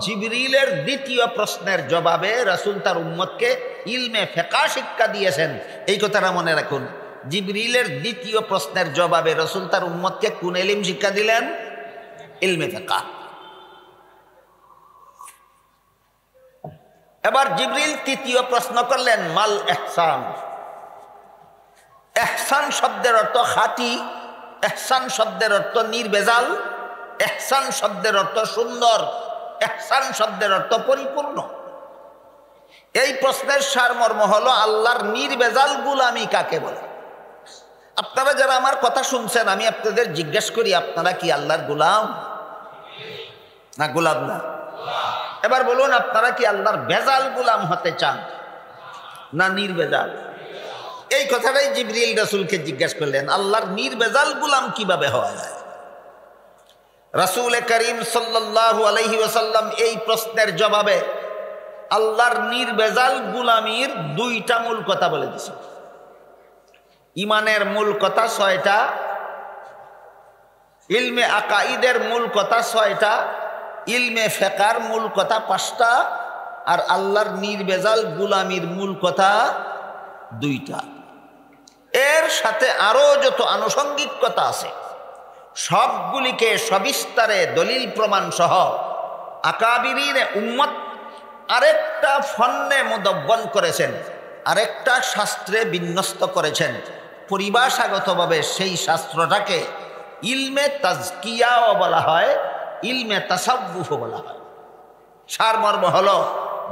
জিবরিলের দ্বিতীয় প্রশ্নের জবাবে রাসূল তার উম্মতকে ইলমে ফিকহ শিক্ষা দিয়েছেন। এই কথাটা মনে রাখুন, জিবরিলের দ্বিতীয় প্রশ্নের জবাবে রাসূল তার উম্মতকে কোন ইলম শিক্ষা দিলেন? ইলমে ফিকহ। এবার জিবরিল তৃতীয় প্রশ্ন করলেন মাল ইহসান। ইহসান শব্দের অর্থ খাঁটি, ইহসান শব্দের অর্থ নির্ভেজাল, ইহসান শব্দের অর্থ সুন্দর, ইহসান শব্দের অর্থ পরিপূর্ণ। এই প্রশ্নের সারমর্ম হলো আল্লাহর নির্ভেজাল গোলামি কাকে বলে? আপনারা যারা আমার কথা শুনছেন, আমি আপনাদের জিজ্ঞেস করি, আপনারা কি আল্লাহর গোলাম না গোলাম না? এবার বলুন, আপনারা কি আল্লাহর ভেজাল গোলাম হতে চান না নির্ভেজাল? এই কথাটাই জিবরিল রাসূলকে জিজ্ঞেস করলেন, আল্লাহর নির্ভেজাল গোলাম কিভাবে হওয়া যায়? রাসূল করিম সাল্লাল্লাহু আলাইহি ওয়াসাল্লাম এই প্রশ্নের জবাবে আল্লাহর নির্ভেজাল গোলামির 2টা মূল কথা বলে দিয়েছেন। ইমানের মূল কথা 6টা, ইলমে আকাইদের মূল কথা 6টা, ইলমে ফিকহের মূল কথা 5টা, আর আল্লাহর নির্ভেজাল গোলামির মূল কথা 2টা। এর সাথে আরো যত আনুষঙ্গিক কথা আছে সবগুলিকে সবিস্তারে দলিল প্রমাণ সহ আকাবিরিনে উম্মত আরেকটা ফন্নে মুদব্বন করেছেন, আরেকটা শাস্ত্রে বিন্যস্ত করেছেন। পরিভাষাগতভাবে সেই শাস্ত্রটাকে ইলমে তাজকিয়াও বলা হয়, ইলমে তাসাব্বুফও বলা হয়। সারমর্ম হলো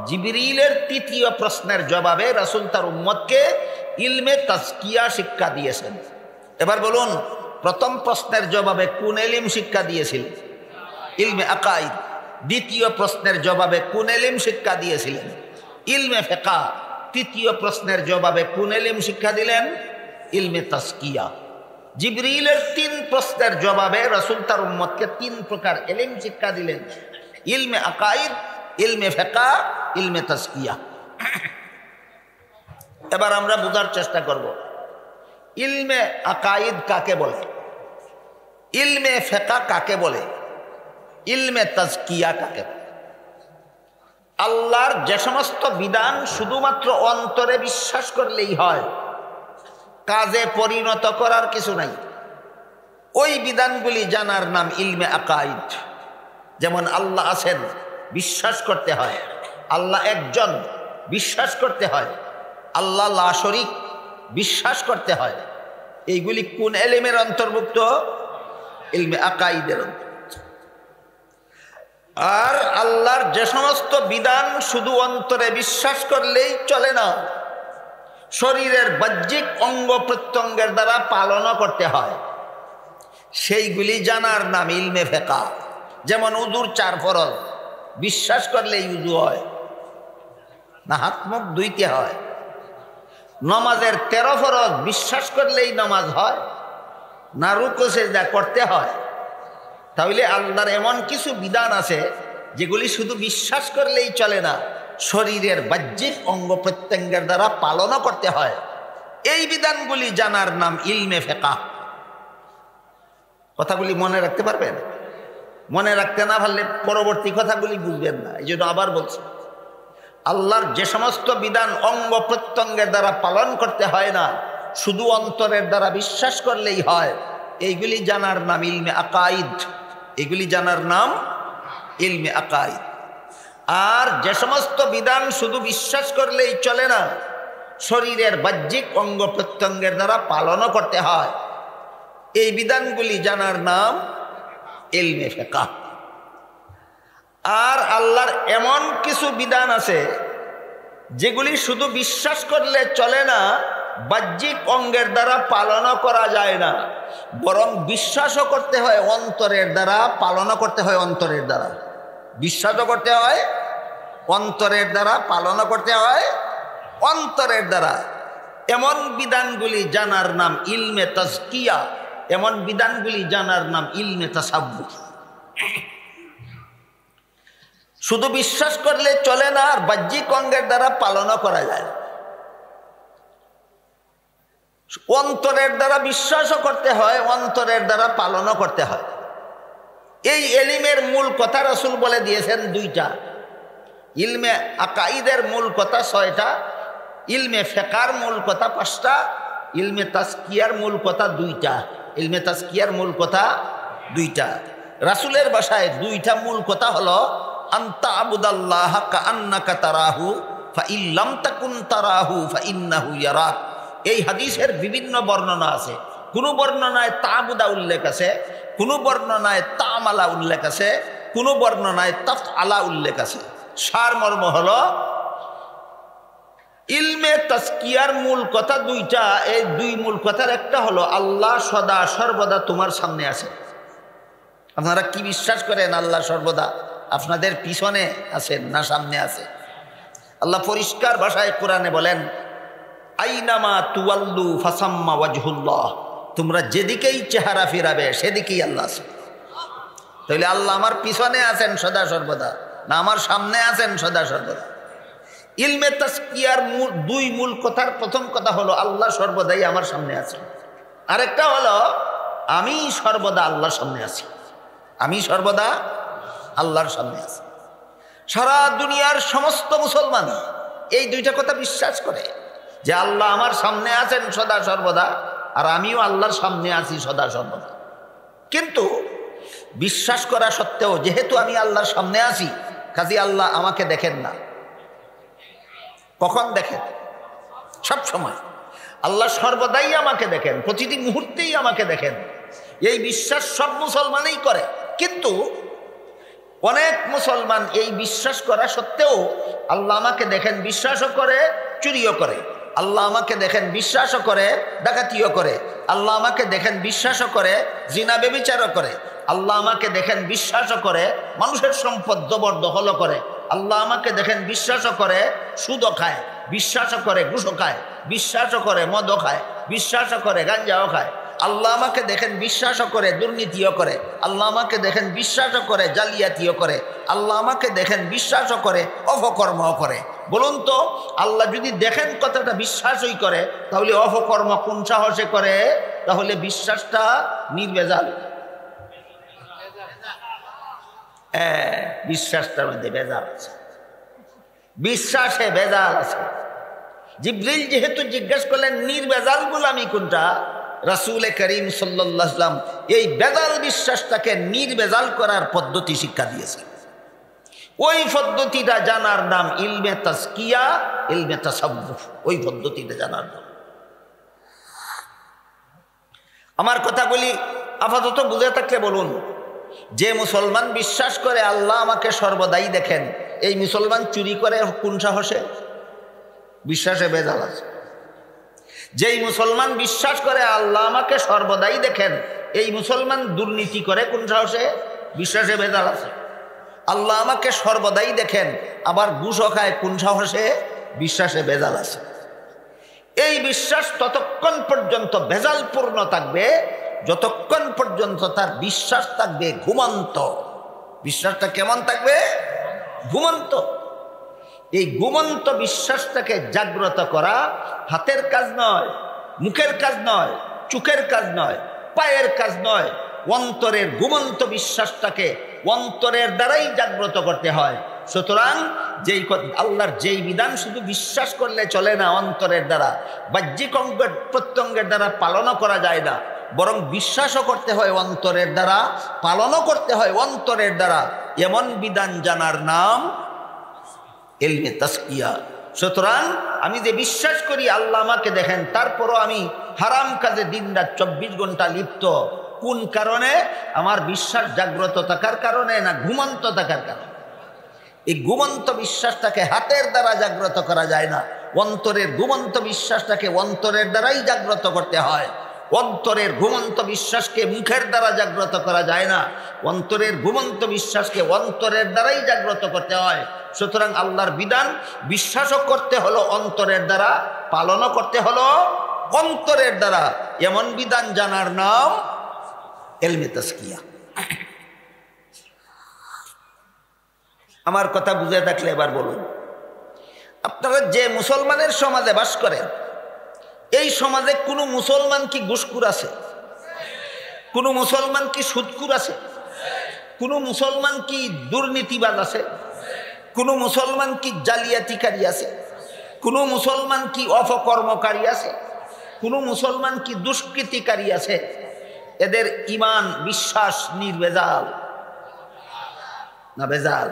জিবরিলের তৃতীয় প্রশ্নের জবাবে রাসূল তার উম্মতকে ইলমে তাজকিয়া শিক্ষা দিয়েছেন। এবার বলুন, প্রথম প্রশ্নের জবাবে কোন ইলম শিক্ষা দিয়েছিলেন? ইলমে আকাইদ। দ্বিতীয় প্রশ্নের জবাবে কোন ইলম শিক্ষা দিয়েছিলেন? ইলমে ফিকহ। তৃতীয় প্রশ্নের জবাবে কোন ইলম শিক্ষা দিলেন? ইলমে তাজকিয়া। জিবরিলের 3 প্রশ্নের জবাবে রাসূল তার উম্মতকে 3 প্রকার ইলম শিক্ষা দিলেন: ইলমে আকাইদ, ইলমে ফিকহ, ইলমে তাজকিয়া। এবার আমরা বোঝার চেষ্টা করব ইলমে আকাইদ কাকে বলে, ইলমে ফিকহ কাকে বলে, ইলমে তাজকিয়া কাকে বলে। আল্লাহর যে সমস্ত বিধান শুধুমাত্র অন্তরে বিশ্বাস করলেই হয়, কাজে পরিণত করার কিছু নাই, ওই বিধানগুলি জানার নাম ইলমে আকাইদ। যেমন আল্লাহ আছেন, বিশ্বাস করতে হয়। আল্লাহ একজন, বিশ্বাস করতে হয়। আল্লাহ লা শরীক, বিশ্বাস করতে হয়। এইগুলি কোন ইলমের অন্তর্ভুক্ত? ইলমে আকাইদের অন্তর্ভুক্ত। আর আল্লাহর যে সমস্ত বিধান শুধু অন্তরে বিশ্বাস করলেই চলে না, শরীরের বাহ্যিক অঙ্গ প্রত্যঙ্গের দ্বারা পালনও করতে হয়, সেইগুলি জানার নাম ইলমে ফিকহ। যেমন উযুর 4 ফরজ, বিশ্বাস করলেই উযু হয় না, হাত মুখ ধুইতে হয়। নামাজের 13 ফরজ, বিশ্বাস করলেই নামাজ হয় না, রুকু সিজদা করতে হয়। তাহলে আল্লাহর এমন কিছু বিধান আছে যেগুলি শুধু বিশ্বাস করলেই চলে না, শরীরের বাহ্যিক অঙ্গ প্রত্যঙ্গের দ্বারা পালনও করতে হয়। এই বিধানগুলি জানার নাম ইলমে ফিকহ। কথাগুলি মনে রাখতে পারবেন? মনে রাখতে না পারলে পরবর্তী কথাগুলি বুঝবেন না। এই জন্য আবার বলছি, আল্লাহর যে সমস্ত বিধান অঙ্গ প্রত্যঙ্গের দ্বারা পালন করতে হয় না, শুধু অন্তরের দ্বারা বিশ্বাস করলেই হয়, এইগুলি জানার নাম ইলমে আকাইদ। এগুলি জানার নাম ইলমে আকাইদ। আর যে সমস্ত বিধান শুধু বিশ্বাস করলেই চলে না, শরীরের বাহ্যিক অঙ্গ প্রত্যঙ্গের দ্বারা পালনও করতে হয়, এই বিধানগুলি জানার নাম ইলমে ফিকহ। আর আল্লাহর এমন কিছু বিধান আছে যেগুলি শুধু বিশ্বাস করলে চলে না, বাহ্যিক অঙ্গের দ্বারা পালনও করা যায় না, বরং বিশ্বাসও করতে হয় অন্তরের দ্বারা, পালনও করতে হয় অন্তরের দ্বারা। বিশ্বাসও করতে হয় অন্তরের দ্বারা, পালনও করতে হয় অন্তরের দ্বারা। এমন বিধানগুলি জানার নাম ইলমে তাজকিয়া, এমন বিধানগুলি জানার নাম ইলমে তাসাব্বুহ। শুধু বিশ্বাস করলে চলে না, আর বাহ্যিক অঙ্গের দ্বারা পালনও করা যায়। অন্তরের দ্বারা বিশ্বাসও করতে হয়, অন্তরের দ্বারা পালনও করতে হয়। এই এলিমের মূল কথা রাসূল বলে দিয়েছেন দুইটা। ইলমে আকাইদের মূল কথা 6টা, ইলমে ফিকহের মূল কথা 5টা, ইলমে তাজকিয়ার মূল কথা 2টা। ইলমে তাজকিয়ার মূল কথা 2টা। রাসূলের ভাষায় 2টা মূল কথা হলো আনতা আবুদাল্লাহ কাআন্নাকা তারাহু ফাইন লাম তাকুন তারাহু ফাইন্নাহু ইয়ারাক। এই হাদিসের বিভিন্ন বর্ণনা আছে। কোন বর্ণনায় তাবুদা উল্লেখ আছে, কোন বর্ণনায় তামালা উল্লেখ আছে, কোন বর্ণনায় তাফআলা উল্লেখ আছে। সারমর্ম হলো ইলমে তাজকিয়ার মূল কথা 2টা। এই 2 মূল কথার একটা হলো আল্লাহ সদা সর্বদা তোমার সামনে আছে। আপনারা কি বিশ্বাস করেন আল্লাহ সর্বদা আপনাদের পিছনে আছেন না সামনে আছে? আল্লাহ পরিষ্কার ভাষায় কোরআনে বলেন, আইনামা তুওয়াল্লু ফাসাম্মা ওয়াজহুল্লাহ, তোমরা যেদিকেই চেহারা ফিরাবে সেদিকেই আল্লাহ আছে। তাহলে আল্লাহ আমার পিছনে আছেন সদা সর্বদা, না আমার সামনে আছেন সদা সর্বদা? ইলমে তাজকিয়ার দুই মূল কথার প্রথম কথা হলো আল্লাহ সর্বদাই আমার সামনে আছেন। আরেকটা হলো আমি সর্বদা আল্লাহর সামনে আছি, আমি সর্বদা আল্লাহর সামনে আছি। সারা দুনিয়ার সমস্ত মুসলমান এই 2টা কথা বিশ্বাস করে যে আল্লাহ আমার সামনে আছেন সদা সর্বদা, আর আমিও আল্লাহর সামনে আছি সদা সর্বদা। কিন্তু বিশ্বাস করা সত্ত্বেও যেহেতু আমি আল্লাহর সামনে আছি, কাজী আল্লাহ আমাকে দেখেন না। কখন দেখেন? সব সময়। আল্লাহ সর্বদাই আমাকে দেখেন, প্রতিটি মুহূর্তেই আমাকে দেখেন। এই বিশ্বাস সব মুসলমানই করে। কিন্তু অনেক মুসলমান এই বিশ্বাস করা সত্ত্বেও আল্লাহ আমাকে দেখেন বিশ্বাসও করে, চুরিও করে। আল্লাহ আমাকে দেখেন বিশ্বাসও করে, ডাকাতিও করে। আল্লাহ আমাকে দেখেন বিশ্বাসও করে, জিনা ব্যভিচারও করে। আল্লাহ আমাকে দেখেন বিশ্বাসও করে, মানুষের সম্পদ জবরদখলও করে। আল্লাহ আমাকে দেখেন বিশ্বাসও করে, সুদও খায়, বিশ্বাসও করে ঘুষও খায়, বিশ্বাসও করে মদও খায়, বিশ্বাসও করে গাঞ্জাও খায়। আল্লাহ আমাকে দেখেন বিশ্বাসও করে, দুর্নীতিও করে। আল্লাহ আমাকে দেখেন বিশ্বাসও করে, জালিয়াতিও করে। আল্লাহ আমাকে দেখেন বিশ্বাসও করে, অপকর্মও করে। বলুন তো, আল্লাহ যদি দেখেন কথাটা বিশ্বাসই করে, তাহলে অপকর্ম কোন সাহসে করে? তাহলে বিশ্বাসটা নির্ভেজাল। বিশ্বাসটার মধ্যে ভেজাল আছে, বিশ্বাসে ভেজাল আছে। জিবরিল যেহেতু জিজ্ঞেস করলেন নির্ভেজাল গোলামি কোনটা, রাসূল করিম সাল্লাল্লাহু আলাইহি ওয়াসাল্লাম এই ভেজাল বিশ্বাসটাকে নির্ভেজাল করার পদ্ধতি শিক্ষা দিয়েছেন। ওই পদ্ধতিটা জানার নাম ইলমে তাজকিয়া, ইলমে তাসাব্বুহ। ওই পদ্ধতিটা জানার নাম। আমার কথাগুলি আপাতত বুঝে থাকলে বলুন, যে মুসলমান বিশ্বাস করে আল্লাহ আমাকে সর্বদাই দেখেন, এই মুসলমান চুরি করে কোন সাহসে? বিশ্বাসে ভেজাল আছে। যেই মুসলমান বিশ্বাস করে আল্লাহ আমাকে সর্বদাই দেখেন, এই মুসলমান দুর্নীতি করে কোন সাহসে? বিশ্বাসে ভেজাল আছে। আল্লাহ আমাকে সর্বদাই দেখেন, আবার ঘুষও খায় কোন সাহসে? বিশ্বাসে ভেজাল আছে। এই বিশ্বাস ততক্ষণ পর্যন্ত ভেজালপূর্ণ থাকবে যতক্ষণ পর্যন্ত তার বিশ্বাস থাকবে ঘুমন্ত। বিশ্বাসটা কেমন থাকবে? ঘুমন্ত। এই ঘুমন্ত বিশ্বাসটাকে জাগ্রত করা হাতের কাজ নয়, মুখের কাজ নয়, চোখের কাজ নয়, পায়ের কাজ নয়। অন্তরের ঘুমন্ত বিশ্বাসটাকে অন্তরের দ্বারাই জাগ্রত করতে হয়। সুতরাং যেই আল্লাহর যেই বিধান শুধু বিশ্বাস করলে চলে না, অন্তরের দ্বারা বাহ্যিক অঙ্গ প্রত্যঙ্গের দ্বারা পালনও করা যায় না, বরং বিশ্বাসও করতে হয় অন্তরের দ্বারা, পালনও করতে হয় অন্তরের দ্বারা। এমন বিধান জানার নাম ইলমে তাসকিয়া। সুতরাং আমি যে বিশ্বাস করি আল্লাহ আমাকে দেখেন, তারপরও আমি হারাম কাজে দিনরাত 24 ঘন্টা লিপ্ত। কোন কারণে? আমার বিশ্বাস জাগ্রত থাকার কারণে না ঘুমন্ত থাকার কারণে। এই ঘুমন্ত বিশ্বাসটাকে হাতের দ্বারা জাগ্রত করা যায় না, অন্তরের ঘুমন্ত বিশ্বাসটাকে অন্তরের দ্বারাই জাগ্রত করতে হয়। অন্তরের ঘুমন্ত বিশ্বাসকে মুখের দ্বারা জাগ্রত করা যায় না, অন্তরের ঘুমন্ত বিশ্বাসকে অন্তরের দ্বারাই জাগ্রত করতে হয়। সুতরাং আল্লাহর বিধান বিশ্বাসও করতে হলো অন্তরের দ্বারা, পালনও করতে হলো অন্তরের দ্বারা। এমন বিধান জানার নাম ইলমে তাসকিয়া। আমার কথা বুঝে থাকলে এবার বলুন, আপনারা যে মুসলমানের সমাজে বাস করেন, এই সমাজে কোনো মুসলমান কি ঘুষখোর আছে? কোনো মুসলমান কি সুদখোর আছে? কোনো মুসলমান কি দুর্নীতিবাজ আছে? কোনো মুসলমান কি জালিয়াতিকারী আছে? কোনো মুসলমান কি অপকর্মকারী আছে? কোনো মুসলমান কি দুষ্কৃতিকারী আছে? এদের ঈমান বিশ্বাস নির্ভেজাল না ভেজাল?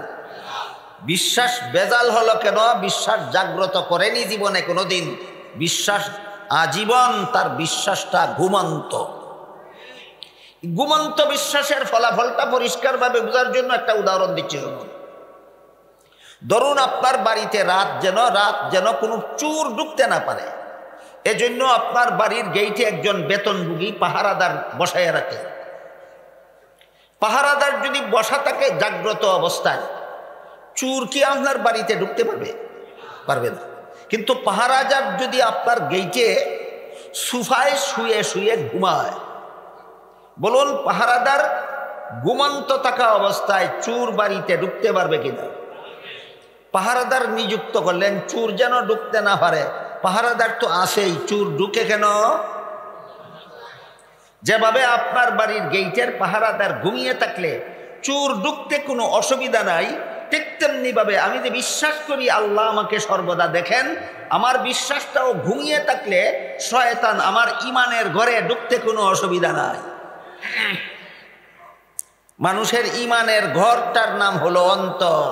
বিশ্বাস ভেজাল হলো কেন? বিশ্বাস জাগ্রত করেনি জীবনে কোনোদিন। বিশ্বাস আজীবন তার বিশ্বাসটা ঘুমন্ত। ঘুমন্ত বিশ্বাসের ফলাফলটা পরিষ্কারভাবে বোঝার জন্য একটা উদাহরণ দিচ্ছি। ধরুন আপনার বাড়িতে রাত যেন কোনো চোর ঢুকতে না পারে, এজন্য আপনার বাড়ির গেইটে একজন বেতনভোগী পাহারাদার বসায় রাখে। পাহারাদার যদি বসা থাকে জাগ্রত অবস্থায়, চোর কি আপনার বাড়িতে ঢুকতে পারবে না। কিন্তু পাহারাদার যদি আপনার গেইটে সোফায় শুয়ে শুয়ে ঘুমায়, বলুন পাহারাদার ঘুমন্ত থাকা অবস্থায় চোর বাড়িতে ঢুকতে পারবে কিনা? পাহারাদার নিযুক্ত করলেন চোর যেন ঢুকতে না পারে। পাহারাদার তো আসেই, চোর ঢুকে কেন? যেভাবে আপনার বাড়ির গেইটের পাহারাদার ঘুমিয়ে থাকলে চোর ঢুকতে কোনো অসুবিধা নাই, ঠিক তেমনি ভাবে আমি যে বিশ্বাস করি আল্লাহ আমাকে সর্বদা দেখেন, আমার বিশ্বাসটাও ঘুমিয়ে থাকলে শয়তান আমার ইমানের ঘরে ঢুকতে কোনো অসুবিধা নাই। মানুষের ইমানের ঘরটার নাম হলো অন্তর।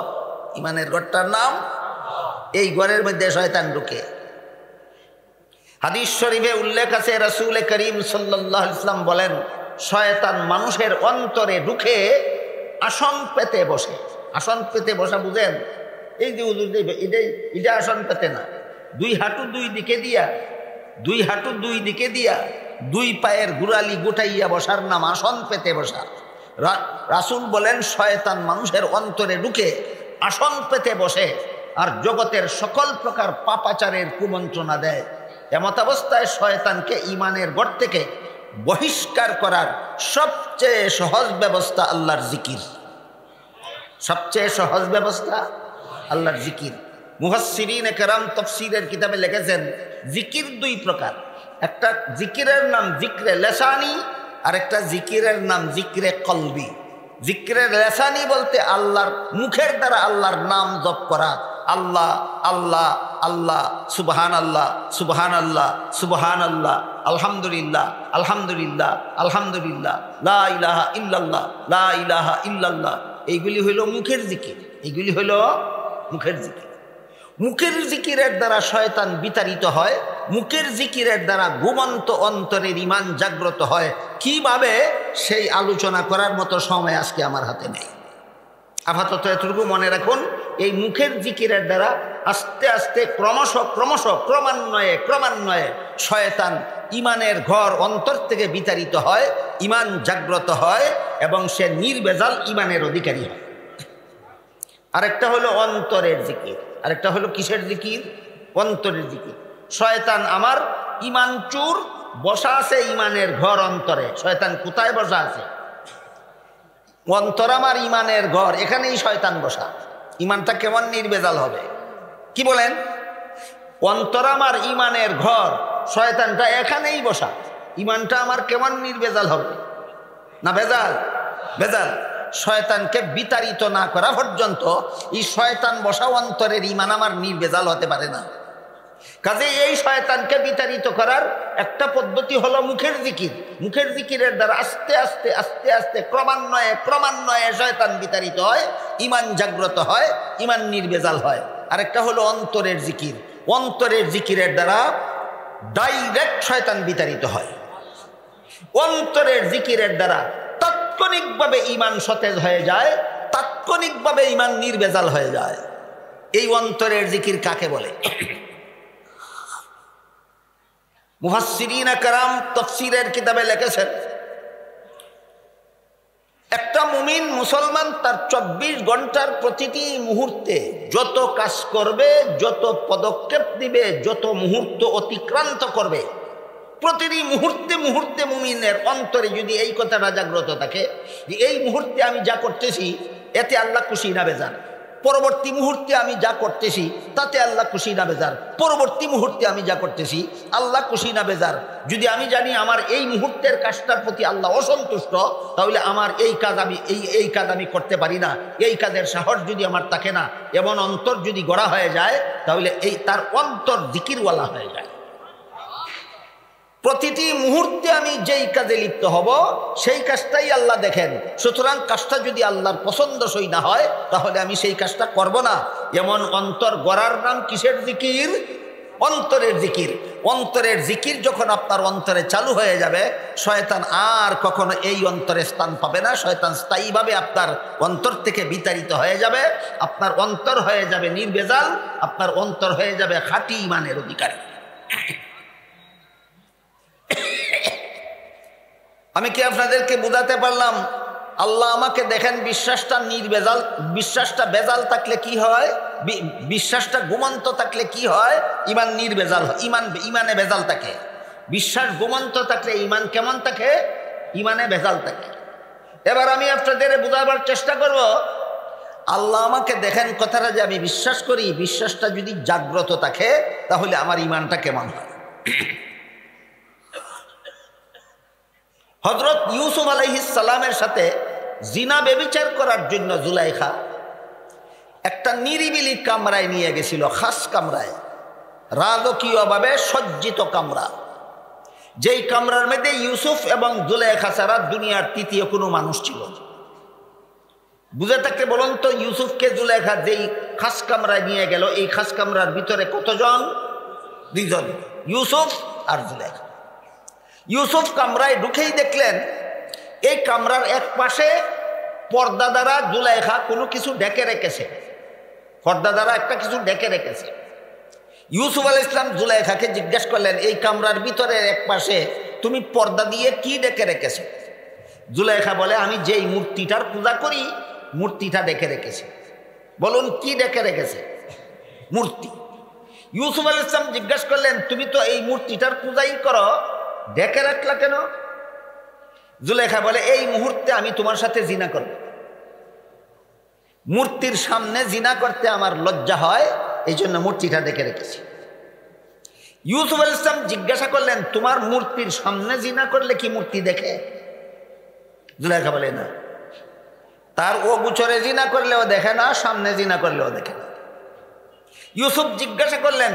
ইমানের ঘরটার নাম, এই ঘরের মধ্যে শয়তান ঢুকে। হাদিস শরীফে উল্লেখ আছে, রাসূল করিম সাল্লাল্লাহু আলাইহি ওয়াসাল্লাম বলেন, শয়তান মানুষের অন্তরে ঢুকে আসন পেতে বসে। আসন পেতে বসা বুঝেন? এই যে এটা আসন পেতে না, দুই হাঁটু দুই দিকে দিয়া দুই পায়ের গুড়ালি গুটাইয়া বসার নাম আসন পেতে বসা। রাসূল বলেন শয়তান মানুষের অন্তরে ঢুকে আসন পেতে বসে আর জগতের সকল প্রকার পাপাচারের কুমন্ত্রণা দেয়। এমত অবস্থায় শয়তানকে ইমানের ঘর থেকে বহিষ্কার করার সবচেয়ে সহজ ব্যবস্থা আল্লাহর জিকির। সবচেয়ে সহজ ব্যবস্থা আল্লাহর জিকির। মুফাসসিরিনে কেরাম তাফসীরের কিতাবে লিখেছেন জিকির দুই প্রকার। একটা জিকিরের নাম জিক্রে লেসানি, আর একটা জিকিরের নাম জিক্রে কলবি। জিক্রে লেসানি বলতে আল্লাহর মুখের দ্বারা আল্লাহর নাম জপ করা, আল্লাহ আল্লাহ আল্লাহ, সুবহান আল্লাহ সুবহান আল্লাহ সুবহান আল্লাহ, আলহামদুলিল্লাহ আলহামদুলিল্লাহ আলহামদুলিল্লাহ, লা ইলাহা ইল্লাল্লাহ লা ইলাহা ইল্লাল্লাহ। এইগুলি হইল মুখের জিকির, এইগুলি হইল মুখের জিকির। মুখের জিকিরের দ্বারা শয়তান বিতাড়িত হয়, মুখের জিকিরের দ্বারা ঘুমন্ত অন্তরের ঈমান জাগ্রত হয়। কিভাবে সেই আলোচনা করার মতো সময় আজকে আমার হাতে নেই। আপাতত এতটুকু মনে রাখুন, এই মুখের জিকিরের দ্বারা আস্তে আস্তে ক্রমান্বয়ে শয়তান ঈমানের ঘর অন্তর থেকে বিতাড়িত হয়, ঈমান জাগ্রত হয় এবং সে নির্ভেজাল ঈমানের অধিকারী হয়। আরেকটা হলো অন্তরের জিকির, আরেকটা হলো কিসের জিকির? অন্তরের জিকির। শয়তান আমার ঈমান চোর, বসা আছে ঈমানের ঘর অন্তরে। শয়তান কোথায় বসা আছে? অন্তর আমার ঈমানের ঘর, এখানেই শয়তান বসা। ঈমানটা কেমন নির্ভেজাল হবে? কি বলেন? অন্তর আমার ইমানের ঘর, শয়তানটা এখানেই বসা। ইমানটা আমার কেমন নির্ভেজাল হবে? না ভেজাল? ভেজাল। শয়তানকে বিতাড়িত না করা পর্যন্ত এই শয়তান বসা অন্তরের ইমান আমার নির্ভেজাল হতে পারে না। কাজে এই শয়তানকে বিতাড়িত করার একটা পদ্ধতি হলো মুখের জিকির। মুখের জিকিরের দ্বারা আস্তে আস্তে আস্তে আস্তে ক্রমান্বয়ে ক্রমান্বয়ে শয়তান বিতাড়িত হয়, ইমান জাগ্রত হয়, ইমান নির্ভেজাল হয়। আরেকটা হলো অন্তরের জিকির। অন্তরের জিকিরের দ্বারা ডাইরেক্ট শয়তান বিতাড়িত হয়। অন্তরের জিকিরের দ্বারা তাৎক্ষণিকভাবে ইমান সতেজ হয়ে যায়, তাৎক্ষণিকভাবে ইমান নির্ভেজাল হয়ে যায়। এই অন্তরের জিকির কাকে বলে? মুফাসসিরিন کرام তাফসীরের কিতাবে লিখেছেন, একটা মুমিন মুসলমান তার 24 ঘন্টার প্রতিটি মুহূর্তে যত কাজ করবে, যত পদক্ষেপ দিবে, যত মুহূর্ত অতিক্রান্ত করবে, প্রতিটি মুহূর্তে মুহূর্তে মুমিনের অন্তরে যদি এই কথাটা জাগ্রত থাকে যে এই মুহূর্তে আমি যা করতেছি এতে আল্লাহ খুশি না বেজার, পরবর্তী মুহূর্তে আমি যা করতেছি তাতে আল্লাহ খুশি না বেজার, পরবর্তী মুহূর্তে আমি যা করতেছি আল্লাহ খুশি না বেজার, যদি আমি জানি আমার এই মুহূর্তের কাজটার প্রতি আল্লাহ অসন্তুষ্ট, তাহলে আমার এই কাজ আমি করতে পারি না, এই কাজের সাহস যদি আমার থাকে না, এমন অন্তর যদি গড়া হয়ে যায় তাহলে তার অন্তর জিকিরওয়ালা হয়ে যায়। প্রতিটি মুহূর্তে আমি যেই কাজে লিপ্ত হব সেই কাজটাই আল্লাহ দেখেন। সুতরাং কাজটা যদি আল্লাহর পছন্দসই না হয় তাহলে আমি সেই কাজটা করব না। এমন অন্তর গড়ার নাম কিসের জিকির? অন্তরের জিকির। অন্তরের জিকির যখন আপনার অন্তরে চালু হয়ে যাবে, শয়তান আর কখনো এই অন্তরে স্থান পাবে না। শয়তান স্থায়ীভাবে আপনার অন্তর থেকে বিতাড়িত হয়ে যাবে। আপনার অন্তর হয়ে যাবে নির্ভেজাল, আপনার অন্তর হয়ে যাবে খাঁটি ইমানের অধিকারী। আমি কি আপনাদেরকে বোঝাতে পারলাম? আল্লাহ আমাকে দেখেন, বিশ্বাসটা নির্ভেজাল, বিশ্বাসটা বেজাল থাকলে কি হয়? বিশ্বাসটা ঘুমন্ত থাকলে কি হয়? ইমান নির্ভেজাল, ইমানে ভেজাল থাকে। বিশ্বাস ঘুমন্ত থাকলে ইমান কেমন থাকে? ইমানে ভেজাল থাকে। এবার আমি আপনাদের বোঝাবার চেষ্টা করব, আল্লাহ আমাকে দেখেন কথাটা যে আমি বিশ্বাস করি, বিশ্বাসটা যদি জাগ্রত থাকে তাহলে আমার ইমানটা কেমন হয়। হযরত ইউসুফ আলাইহিস সালামের সাথে জিনা ব্যভিচার করার জন্য জুলাইখা একটা নিরিবিলি কামরায় নিয়ে গেছিল, খাস কামরায়, রাজকীয়ভাবে সজ্জিত কামরা। যেই কামরার মধ্যে ইউসুফ এবং জুলাইখা ছাড়া দুনিয়ার তৃতীয় কোনো মানুষ ছিল। বুঝে থাকলে বলুন তো, ইউসুফকে জুলাইখা যেই খাস কামরায় নিয়ে গেল, এই খাস কামরার ভিতরে কতজন? 2 জন, ইউসুফ আর জুলাইখা। ইউসুফ কামরায় ঢুকেই দেখলেন এই কামরার এক পাশে পর্দা দ্বারা জুলাইখা কোনো কিছু ঢেকে রেখেছে, পর্দা দ্বারা একটা কিছু ঢেকে রেখেছে। ইউসুফ আলাইহিস সালাম জুলাইখাকে জিজ্ঞেস করলেন, এই কামরার ভিতরে এক পাশে তুমি পর্দা দিয়ে কি ঢেকে রেখেছো? জুলাইখা বলে, আমি যেই মূর্তিটার পূজা করি মূর্তিটা ঢেকে রেখেছি। বলুন কি ঢেকে রেখেছে? মূর্তি। ইউসুফ আলাইহিস সালাম জিজ্ঞেস করলেন, তুমি তো এই মূর্তিটার পূজাই করো, ঢেকে রাখলা কেন? জুলাইখা বলে, এই মুহূর্তে আমি তোমার সাথে জিনা করব, মূর্তির সামনে জিনা করতে আমার লজ্জা হয়, এই জন্য মূর্তিটা ঢেকে রেখেছি। ইউসুফ আলাইহিস সালাম জিজ্ঞাসা করলেন, তোমার মূর্তির সামনে জিনা করলে কি মূর্তি দেখে? জুলাইখা বলে, না। তার ও গোচরে জিনা করলেও দেখে না, সামনে জিনা করলেও দেখে না। ইউসুফ জিজ্ঞাসা করলেন,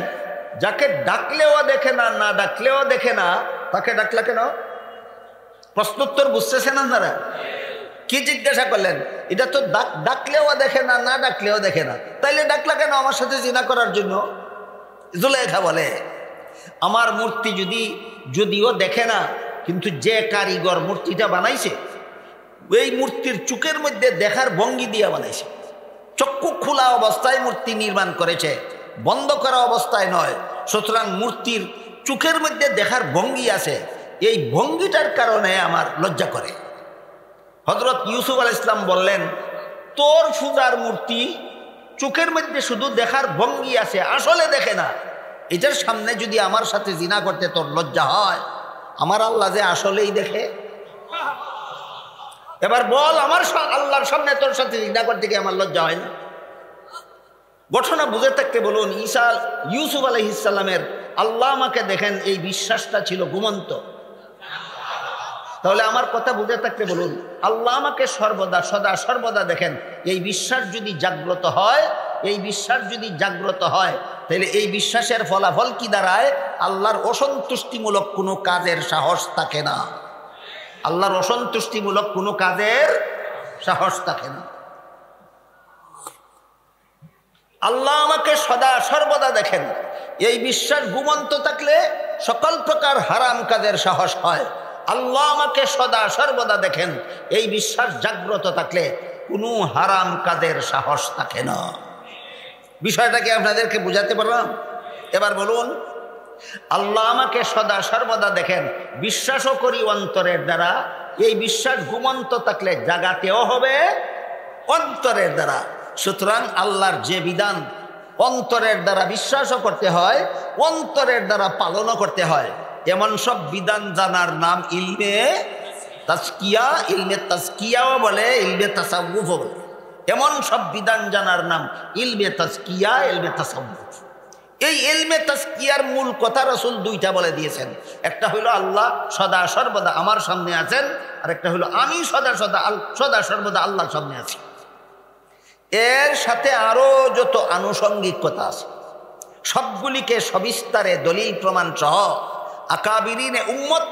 যাকে ডাকলেও দেখে না, না ডাকলেও দেখে না, তাকে ডাকলা কেন? প্রশ্নোত্তর বুঝতেছেন আপনারা? কি জিজ্ঞাসা করলেন? এটা তো ডাকলেও দেখে না, না ডাকলেও দেখে না, তাইলে ডাকলা কেন আমার সাথে জিনা করার জন্য? জুলাইখা বলে, আমার মূর্তি যদিও দেখে না, কিন্তু যে কারিগর মূর্তিটা বানাইছে এই মূর্তির চোখের মধ্যে দেখার ভঙ্গি দিয়ে বানাইছে। চক্ষু খোলা অবস্থায় মূর্তি নির্মাণ করেছে, বন্ধ করা অবস্থায় নয়। সুতরাং মূর্তির চোখের মধ্যে দেখার ভঙ্গি আছে, এই ভঙ্গিটার কারণে আমার লজ্জা করে। হযরত ইউসুফ আলাইহিস সালাম বললেন, তোর পূজার মূর্তি চোখের মধ্যে শুধু দেখার ভঙ্গি আছে, আসলে দেখে না। এটার সামনে যদি আমার সাথে জিনা করতে তোর লজ্জা হয়, আমার আল্লাহ যে আসলেই দেখে। এবার বল, আমার আল্লাহর সামনে তোর সাথে জিনা করতে কি আমার লজ্জা হয় না? ঘটনা বুঝে থাকতে বলুন, ইউসুফ আলাইহিস সালামের আল্লাহ আমাকে দেখেন, এই বিশ্বাসটা ছিল ঘুমন্ত। তাহলে আমার কথা বুঝে থাকতে বলুন, আল্লাহ আমাকে সর্বদা সদা সর্বদা দেখেন, এই বিশ্বাস যদি জাগ্রত হয়, এই বিশ্বাস যদি জাগ্রত হয়, তাহলে এই বিশ্বাসের ফলাফল কি দাঁড়ায়? আল্লাহর অসন্তুষ্টিমূলক কোনো কাজের সাহস থাকে না। আল্লাহর অসন্তুষ্টিমূলক কোনো কাজের সাহস থাকে না। আল্লাহ আমাকে সদা সর্বদা দেখেন, এই বিশ্বাস ঘুমন্ত থাকলে সকল প্রকার হারাম কাজের সাহস হয়। আল্লাহ আমাকে সদা সর্বদা দেখেন, এই বিশ্বাস জাগ্রত থাকলে কোনো হারাম কাজের সাহস থাকে না। বিষয়টা কি আপনাদেরকে বুঝাতে পারলাম? এবার বলুন, আল্লাহ আমাকে সদা সর্বদা দেখেন, বিশ্বাসও করি অন্তরের দ্বারা। এই বিশ্বাস ঘুমন্ত থাকলে জাগাতেও হবে অন্তরের দ্বারা। সুতরাং আল্লাহর যে বিধান অন্তরের দ্বারা বিশ্বাসও করতে হয়, অন্তরের দ্বারা পালনও করতে হয়, এমন সব বিধান জানার নাম ইলমে তাজকিয়া। ইলমে তাজকিয়াও বলে, ইলমে তাসাউফও বলে। এমন সব বিধান জানার নাম ইলমে তাজকিয়া, ইলমে তাসাউফ। এই ইলমে তাজকিয়ার মূল কথা রাসূল দুইটা বলে দিয়েছেন। একটা হলো আল্লাহ সদা সর্বদা আমার সামনে আছেন, আর একটা হলো আমি সদা সর্বদা আল্লাহর সামনে আছি। এর সাথে আরো যত আনুষঙ্গিক কথা আছে, সবগুলিকে সবিস্তারে দলিল প্রমাণ সহ আকাবিরিনে উম্মত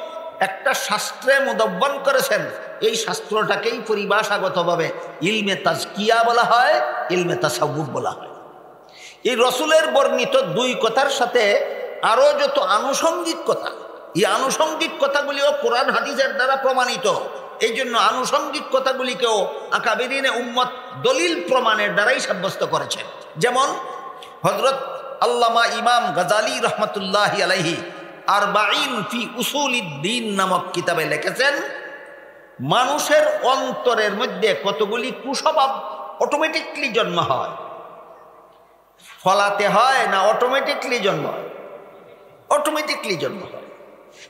একটা শাস্ত্রে মুদব্বন করেছেন। এই শাস্ত্রটাকেই পরিভাষাগতভাবে ইলমে তাজকিয়া বলা হয়, ইলমে তাসাউফ বলা হয়। এই রসুলের বর্ণিত দুই কথার সাথে আরো যত আনুষঙ্গিক কথা, এই আনুষঙ্গিক কথাগুলিও কোরআন হাদিসের দ্বারা প্রমাণিত। এই জন্য আনুষঙ্গিক কথাগুলিকেও আকাবিরিনে উম্মত দলিল প্রমাণের দ্বারাই সাব্যস্ত করেছেন। যেমন হযরত আল্লামা ইমাম গাজালি রহমতুল্লাহি আলাইহি আরবাঈন ফি উসুলিদ্দিন নামক কিতাবে লিখেছেন, মানুষের অন্তরের মধ্যে কতগুলি কুস্বভাব অটোমেটিকলি জন্ম হয়। ফলাতে হয় না, অটোমেটিকলি জন্ম হয়। অটোমেটিকলি জন্ম হয়।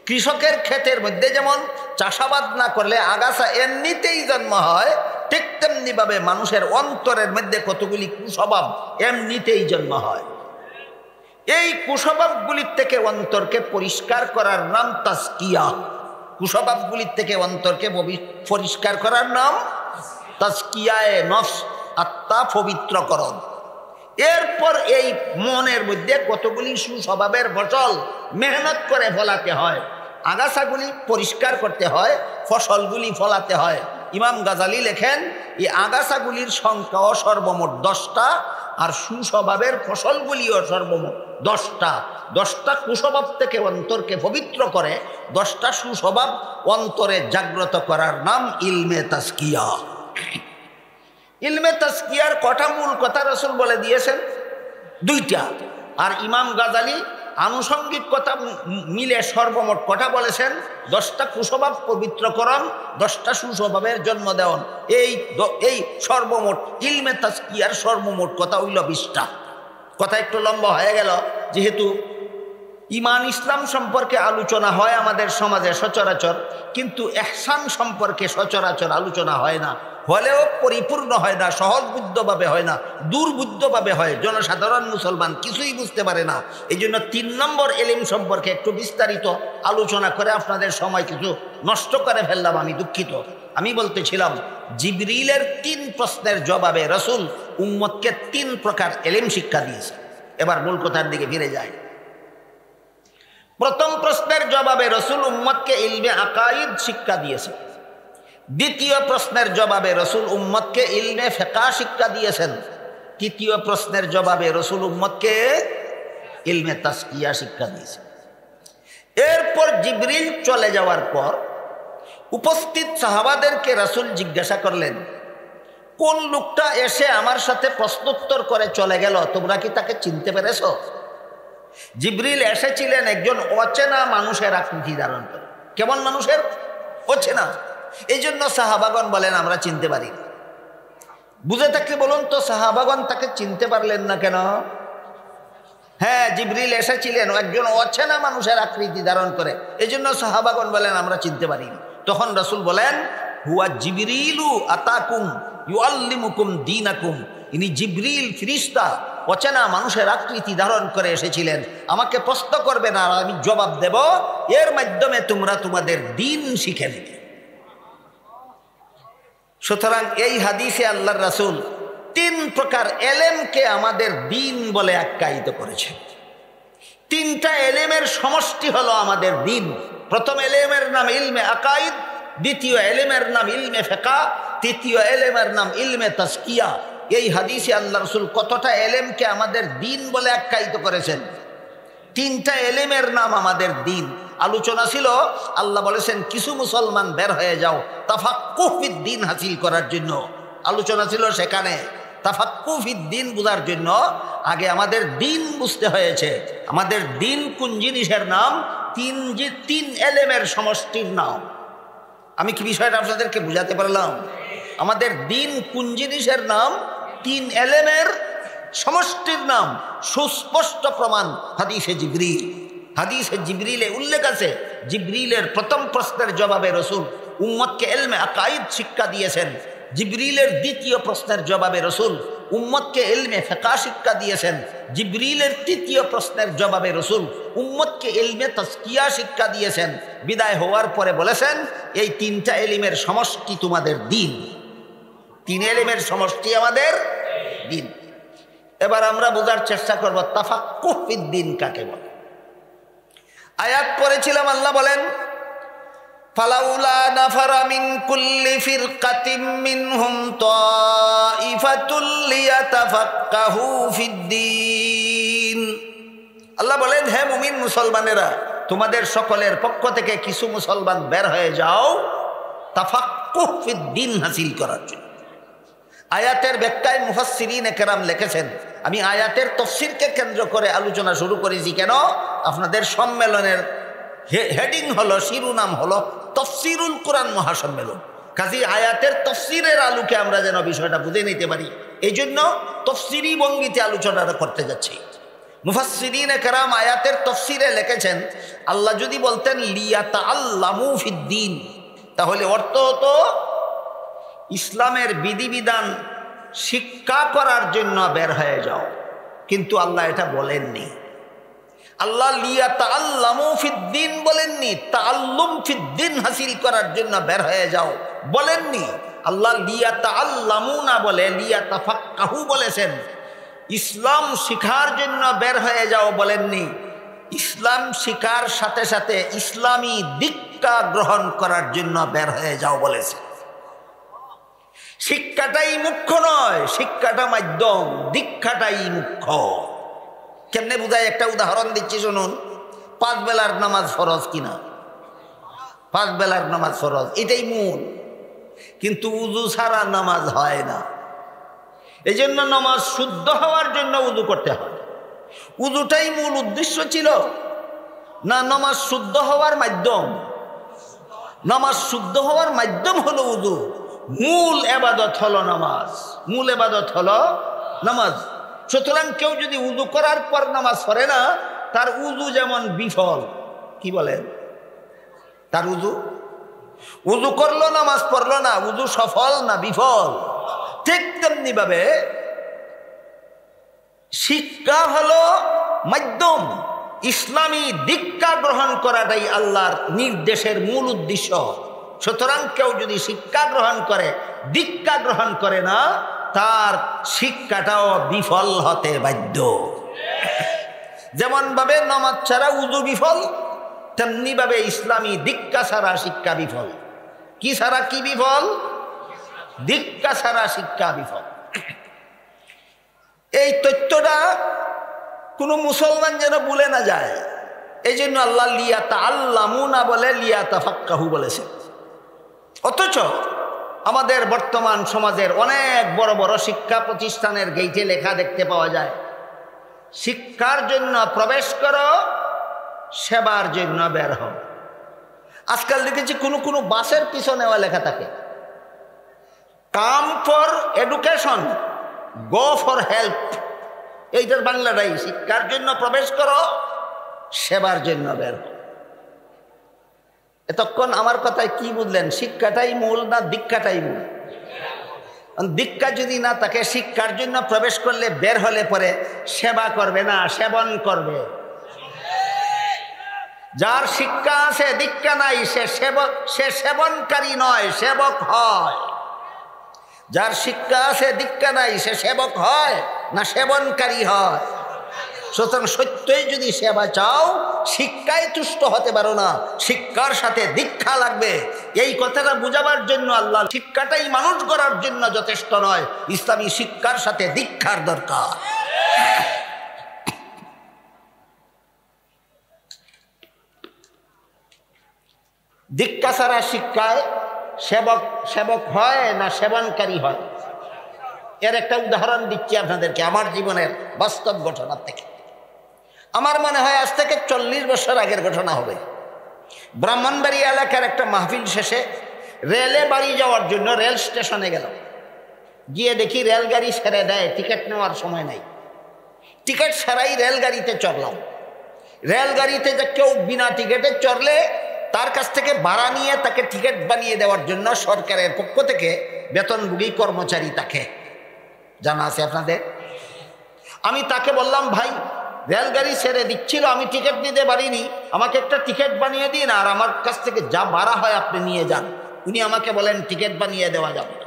কৃষকের ক্ষেতের মধ্যে যেমন চাষাবাদ না করলে আগাছা এমনিতেই জন্ম হয়, ঠিক তেমনিভাবে মানুষের অন্তরের মধ্যে কতগুলি কুস্বভাব এমনিতেই জন্ম হয়। এই কুস্বভাবগুলির থেকে অন্তরকে পরিষ্কার করার নাম তাজকিয়া। কুস্বভাবগুলির থেকে অন্তরকে পরিষ্কার করার নাম তাজকিয়ায়ে নফস, আত্মা পবিত্রকরণ। এরপর এই মনের মধ্যে কতগুলি সুস্বভাবের ফসল মেহনত করে ফলাতে হয়। আগাছাগুলি পরিষ্কার করতে হয়, ফসলগুলি ফলাতে হয়। ইমাম গাজালি লেখেন, এই আগাছাগুলির সংখ্যাও সর্বমোট 10টা, আর সুস্বভাবের ফসলগুলিও সর্বমোট 10টা। 10টা কুস্বভাব থেকে অন্তরকে পবিত্র করে 10টা সুস্বভাব অন্তরে জাগ্রত করার নাম ইলমে তাজকিয়া। ইলমে তাজকিয়ার কটা মূল কথা রাসূল বলে দিয়েছেন, 2টা। আর ইমাম গাজালি আনুষঙ্গিক কথা মিলে সর্বমোট কটা বলেছেন, 10টা কুস্বভাব পবিত্রকরণ, 10টা সুস্বভাবের জন্ম দেওয়ান। এই সর্বমোট ইলমে তাজকিয়ার সর্বমোট কথা হইল 20টা। কথা একটু লম্বা হয়ে গেল, যেহেতু ইমান ইসলাম সম্পর্কে আলোচনা হয় আমাদের সমাজে সচরাচর, কিন্তু ইহসান সম্পর্কে সচরাচর আলোচনা হয় না। হলেও পরিপূর্ণ হয় না, সহজবুদ্ধভাবে হয় না, দুর্বুদ্ধভাবে হয়। জনসাধারণ মুসলমান কিছুই বুঝতে পারে না। এই জন্য 3 নম্বর এলিম সম্পর্কে একটু বিস্তারিত আলোচনা করে আপনাদের সময় কিছু নষ্ট করে ফেললাম, আমি দুঃখিত। আমি বলতেছিলাম, জিবরিলের 3 প্রশ্নের জবাবে রাসূল উম্মতকে 3 প্রকার এলিম শিক্ষা দিয়েছে। এবার মূল কথার দিকে ফিরে যায়। প্রথম প্রশ্নের জবাবে রাসূল উম্মতকে ইলমে আকাইদ শিক্ষা দিয়েছে। দ্বিতীয় প্রশ্নের জবাবে রাসূল উম্মতকে ইলমে ফিকহ শিক্ষা দিয়েছেন। তৃতীয় প্রশ্নের জবাবে রাসূল উম্মতকে ইলমে তাজকিয়া শিক্ষা দিয়েছেন। এরপর জিবরিল চলে যাওয়ার পর উপস্থিত সাহাবাদেরকে রাসূল জিজ্ঞাসা করলেন, কোন লোকটা এসে আমার সাথে প্রশ্নোত্তর করে চলে গেল, তোমরা কি তাকে চিনতে পেরেছ? জিবরিল এসেছিলেন একজন অচেনা মানুষের আকৃতি ধারণ করে। কেমন মানুষের? অচেনা। এই জন্য সাহাবাগণ বলেন আমরা চিনতে পারি। বুঝে থাকলে বলুন তো, সাহাবাগণ তাকে চিনতে পারলেন না কেন? হ্যাঁ, জিবরিল এসেছিলেন একজন অচেনা মানুষের আকৃতি ধারণ করে, এই জন্য সাহাবাগণ বলেন আমরা চিনতে পারি। তখন রাসূল বলেন, হুয়া জিবরিলু আতাকুম ইউআল্লিমুকুম দীনাকুম। ইনি জিবরিল ফেরেশতা, অচেনা মানুষের আকৃতি ধারণ করে এসেছিলেন। আমাকে প্রশ্ন করবে না, আমি জবাব দেব, এর মাধ্যমে তোমরা তোমাদের দিন শিখে নেবে। সুতরাং এই হাদিসে আল্লাহর রাসূল 3 প্রকার এলেমকে আমাদের দিন বলে আখ্যায়িত করেছেন। 3টা এলেমের সমষ্টি হলো আমাদের দিন। প্রথম এলেমের নাম ইলমে আকাইদ, দ্বিতীয় এলেমের নাম ইলমে ফিকহ, তৃতীয় এলেমের নাম ইলমে তাজকিয়া। এই হাদিসে আল্লাহ রাসূল কতটা এলেমকে আমাদের দিন বলে আখ্যায়িত করেছেন? 3টা এলেমের নাম আমাদের দিন। আলোচনা ছিল, আল্লাহ বলেছেন কিছু মুসলমান বের হয়ে যাও তাফাক্কুহ ফিদ্দিন হাসিল করার জন্য। আলোচনা ছিল সেখানে তাফাক্কুহ ফিদ্দিন বোঝার জন্য আগে আমাদের দিন বুঝতে হয়েছে। আমাদের দিন কোন জিনিসের নাম? 3 এলেমের সমষ্টির নাম। আমি কি বিষয়টা আপনাদেরকে বুঝাতে পারলাম? আমাদের দিন কোন জিনিসের নাম? 3 এলেমের সমষ্টির নাম। সুস্পষ্ট প্রমাণ হাদিসে জিবরিল। হাদিসে জিবরিলে উল্লেখ আছে, জিবরিলের প্রথম প্রশ্নের জবাবে রাসূল উম্মতকে ইলমে আকাইদ শিক্ষা দিয়েছেন। জিবরিলের দ্বিতীয় প্রশ্নের জবাবে রাসূল উম্মতকে ইলমে ফিকহ শিক্ষা দিয়েছেন। জিবরিলের তৃতীয় প্রশ্নের জবাবে রাসূল উম্মতকে ইলমে তাজকিয়া শিক্ষা দিয়েছেন। বিদায় হওয়ার পরে বলেছেন, এই 3টা এলিমের সমষ্টি তোমাদের দিন। 3 এলিমের সমষ্টি আমাদের দিন। এবার আমরা বোঝার চেষ্টা করব তাফাক্কুহ ফিদ্দিন কাকে বলে। আয়াত পড়েছিলাম, আল্লাহ বলেন, ফালাউলা নাফারা মিন কুল্লি ফিরকাতিন মিনহুম তাইফাতুল লিয়াতাফাক্কাহু ফিদ্দিন। আল্লাহ বলেন, হে মুমিন মুসলমানেরা, তোমাদের সকলের পক্ষ থেকে কিছু মুসলমান বের হয়ে যাও তাফাক্কুহ ফিদ্দিন হাসিল করার জন্য। আয়াতের ব্যাখ্যায় মুফাসসিরিনে কেরাম লিখেছেন, আমি আয়াতের তাফসীরকে কেন্দ্র করে আলোচনা শুরু করেছি। কেন? আপনাদের সম্মেলনের হেডিং হলো, শিরোনাম হলো তাফসীরুল কোরআন মহাসম্মেলন। কাজী আয়াতের তাফসীরের আলোকে আমরা যেন বিষয়টা বুঝে নিতে পারি, এই জন্য তাফসীরি ভঙ্গিতে আলোচনাটা করতে যাচ্ছি। মুফাসসিরিনে কেরাম আয়াতের তাফসীরে লিখেছেন, আল্লাহ যদি বলতেন লিয়াতাআল্লামু ফিদ্দিন, তাহলে অর্থ হতো ইসলামের বিধিবিধান শিক্ষা করার জন্য বের হয়ে যাও। কিন্তু আল্লাহ এটা বলেননি। আল্লাহ লিয়াতাআল্লামু ফিদ্দিন বলেননি, তাআল্লুম ফিদ্দিন হাসিল করার জন্য বের হয়ে যাও বলেননি। আল্লাহ লিয়াতাআল্লামুনা বলে লিয়াতাফাক্কাহু বলেছেন। ইসলাম শিখার জন্য বের হয়ে যাও বলেননি, ইসলাম শিখার সাথে সাথে ইসলামী দীক্ষা গ্রহণ করার জন্য বের হয়ে যাও বলেছে। শিক্ষাটাই মুখ্য নয়, শিক্ষাটা মাধ্যম, দীক্ষাটাই মুখ্য। কেমনে বুঝায়? একটা উদাহরণ দিচ্ছি শুনুন। 5 বেলার নামাজ ফরজ কিনা? 5 বেলার নামাজ ফরজ, এটাই মূল। কিন্তু উযু ছাড়া নামাজ হয় না। এই জন্য নামাজ শুদ্ধ হওয়ার জন্য উযু করতে হয়। উযুটাই মূল উদ্দেশ্য ছিল না নামাজ শুদ্ধ হওয়ার মাধ্যম? নামাজ শুদ্ধ হওয়ার মাধ্যম হলো উযু, মূল ইবাদত হলো নামাজ, মূল ইবাদত হলো নামাজ। সুতরাং কেউ যদি উযু করার পর নামাজ পড়ে না, তার উযু যেমন বিফল। কি বলেন? তার উযু করলো, নামাজ পড়লো না, উযু সফল না বিফল? ঠিক তেমনি ভাবে শিক্ষা হলো মাধ্যম। ইসলামী দীক্ষা গ্রহণ করাটাই আল্লাহর নির্দেশের মূল উদ্দেশ্য। সুতরাং কেউ যদি শিক্ষা গ্রহণ করে, দীক্ষা গ্রহণ করে না, তার শিক্ষাটাও বিফল হতে বাধ্য। যেমন ভাবে নামাজ ছাড়া উযু বিফল, তেমনি ভাবে ইসলামী দীক্ষা ছাড়া শিক্ষা বিফল। কি ছাড়া কি বিফল? দীক্ষা ছাড়া শিক্ষা বিফল। এই তথ্যটা কোনো মুসলমান যেন ভুলে না যায়, এই জন্য আল্লাহ লিয়াতাআল্লামুনা বলে লিয়াতাফাক্কাহু বলেছে। অথচ আমাদের বর্তমান সমাজের অনেক বড় বড় শিক্ষা প্রতিষ্ঠানের গেইটে লেখা দেখতে পাওয়া যায়, শিক্ষার জন্য প্রবেশ করো, সেবার জন্য বের হও। আজকাল দেখেছি কোনো বাসের পিছনেও লেখা থাকে, come for education, go for help. এইটার বাংলাটাই, শিক্ষার জন্য প্রবেশ করো, সেবার জন্য বের হও। এতক্ষণ আমার কথায় কি বুঝলেন? শিক্ষাটাই মূল না দীক্ষাটাই মূল? দীক্ষা যদি না তাকে শিক্ষার জন্য প্রবেশ করলে বের হলে পরে সেবা করবে না, সেবন করবে। যার শিক্ষা আছে দীক্ষা নাই সে সেবনকারী নয়, সেবক হয়। যার শিক্ষা আছে দীক্ষা নাই সে সেবক হয় না সেবনকারী হয়। সুতরাং সত্যই যদি সেবা চাও, শিক্ষায় তুষ্ট হতে পারো না, শিক্ষার সাথে দীক্ষা লাগবে। এই কথাটা বুঝাবার জন্য আল্লাহ শিক্ষাটাই মানুষ গড়ার জন্য যথেষ্ট নয়, ইসলামী শিক্ষার সাথে দীক্ষার দরকার। দীক্ষা ছাড়া শিক্ষায় সেবক হয় না সেবনকারী হয়। এর একটা উদাহরণ দিচ্ছি আপনাদেরকে আমার জীবনের বাস্তব ঘটনা থেকে। আমার মনে হয় আজ থেকে 40 বছর আগের ঘটনা হবে। ব্রাহ্মণবাড়ি এলাকার একটা মাহফিল শেষে রেলে বাড়ি যাওয়ার জন্য রেল স্টেশনে গেল। গিয়ে দেখি রেলগাড়ি ছেড়ে দেয়, টিকিট নেওয়ার সময় নাই। টিকিট ছাড়াই রেলগাড়িতে চড়লাম। রেলগাড়িতে যে কেউ বিনা টিকিটে চড়লে তার কাছ থেকে ভাড়া নিয়ে তাকে টিকিট বানিয়ে দেওয়ার জন্য সরকারের পক্ষ থেকে বেতনভোগী কর্মচারী তাকে জানা আছে আপনাদের। আমি তাকে বললাম, ভাই রেলগাড়ি ছেড়ে দিচ্ছিল, আমি টিকিট নিতে পারিনি, আমাকে একটা টিকিট বানিয়ে দিন আর আমার কাছ থেকে যা ভাড়া হয় আপনি নিয়ে যান। উনি আমাকে বলেন টিকিট বানিয়ে দেওয়া যাবে না।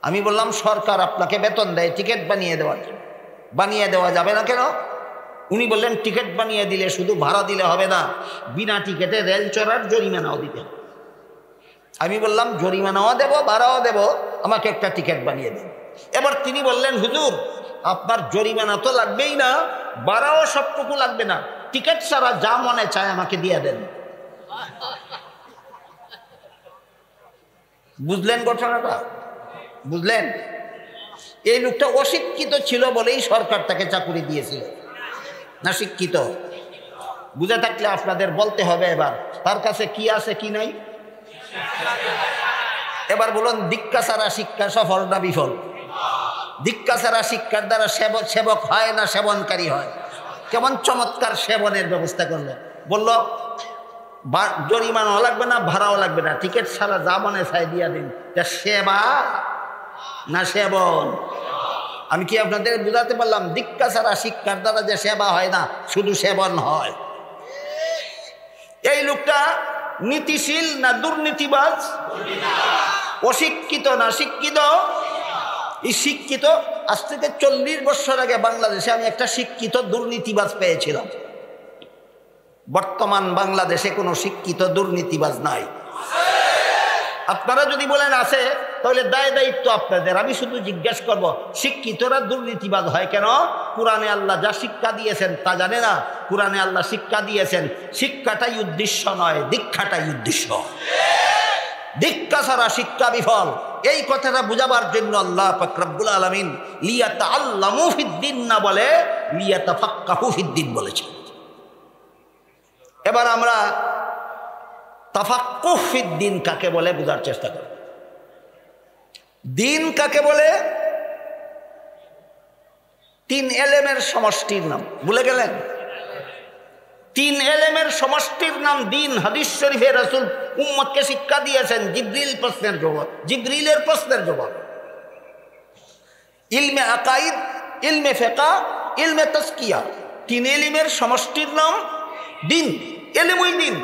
আমি বললাম সরকার আপনাকে বেতন দেয় টিকিট বানিয়ে দেওয়ার জন্য, বানিয়ে দেওয়া যাবে না কেন? উনি বললেন টিকিট বানিয়ে দিলে শুধু ভাড়া দিলে হবে না, বিনা টিকিটে রেল চড়ার জরিমানাও দিতে হবে। আমি বললাম জরিমানাও দেব, ভাড়াও দেব, আমাকে একটা টিকিট বানিয়ে দিন। এবার তিনি বললেন, হুজুর আপনার জরিমানা তো লাগবেই না, ভাড়াও সবটুকু লাগবে না, টিকিট ছাড়া যা মনে চায় আমাকে দিয়ে দেন। বুঝলেন ঘটনাটা? বুঝলেন? এই লোকটা অশিক্ষিত ছিল বলেই সরকার তাকে চাকরি দিয়েছিল, না শিক্ষিত? বুঝে থাকলে আপনাদের বলতে হবে এবার তার কাছে কি আছে কি নাই। এবার বলুন, দীক্ষা ছাড়া শিক্ষা সফল না বিফল? দীক্ষা ছাড়া শিক্ষার দ্বারা সেবক হয় না সেবনকারী হয়? কেমন চমৎকার সেবনের ব্যবস্থা করলো। বলল জরিমানাও লাগবে না, ভাড়াও লাগবে না, টিকিট ছাড়া যা মনে চাই দিয়া দিন। সেবা না সেবন? আমি কি আপনাদের বুঝাতে পারলাম? দীক্ষা ছাড়া শিক্ষার দ্বারা যে সেবা হয় না, শুধু সেবন হয়। এই লোকটা নীতিশীল না দুর্নীতিবাজ? অশিক্ষিত না শিক্ষিত? এই শিক্ষিত। আজ থেকে 40 বছর আগে বাংলাদেশে আমি একটা শিক্ষিত দুর্নীতিবাজ পেয়েছিলাম। বর্তমান বাংলাদেশে কোনো শিক্ষিত দুর্নীতিবাজ নাই। আপনারা যদি বলেন আছে, তাহলে দায় দায়িত্ব আপনাদের। আমি শুধু জিজ্ঞেস করব, শিক্ষিতরা দুর্নীতিবাজ হয় কেন? কোরআনে আল্লাহ যা শিক্ষা দিয়েছেন তা জানে না। কোরআনে আল্লাহ শিক্ষা দিয়েছেন শিক্ষাটাই উদ্দেশ্য নয়, দীক্ষাটাই উদ্দেশ্য। দীক্ষা ছাড়া শিক্ষা বিফল। এই কথাটা বুঝাবার জন্য আল্লাহ পাক রব্বুল আলামিন লিয়াতাআল্লামু ফিদ্দীন না বলে লিয়াতাফাক্কাহু ফিদ্দীন বলেছেন। এবার আমরা তাফাক্কুহ ফিদ্দীন কাকে বলে বোঝার চেষ্টা করব। দিন কাকে বলে? 3 এলেমের সমষ্টির নাম। ভুলে গেলেন? 3 এলেমের সমষ্টির নাম দিন। হাদিস শরীফে রাসূল উম্মতকে শিক্ষা দিয়েছেন। জিবরিলের প্রশ্নের জবাব। ইলমে আকাইদ, ইলমে ফিকহ, ইলমে তাজকিয়া, 3 এলিমের সমষ্টির নাম দিন। এলেমই দিন,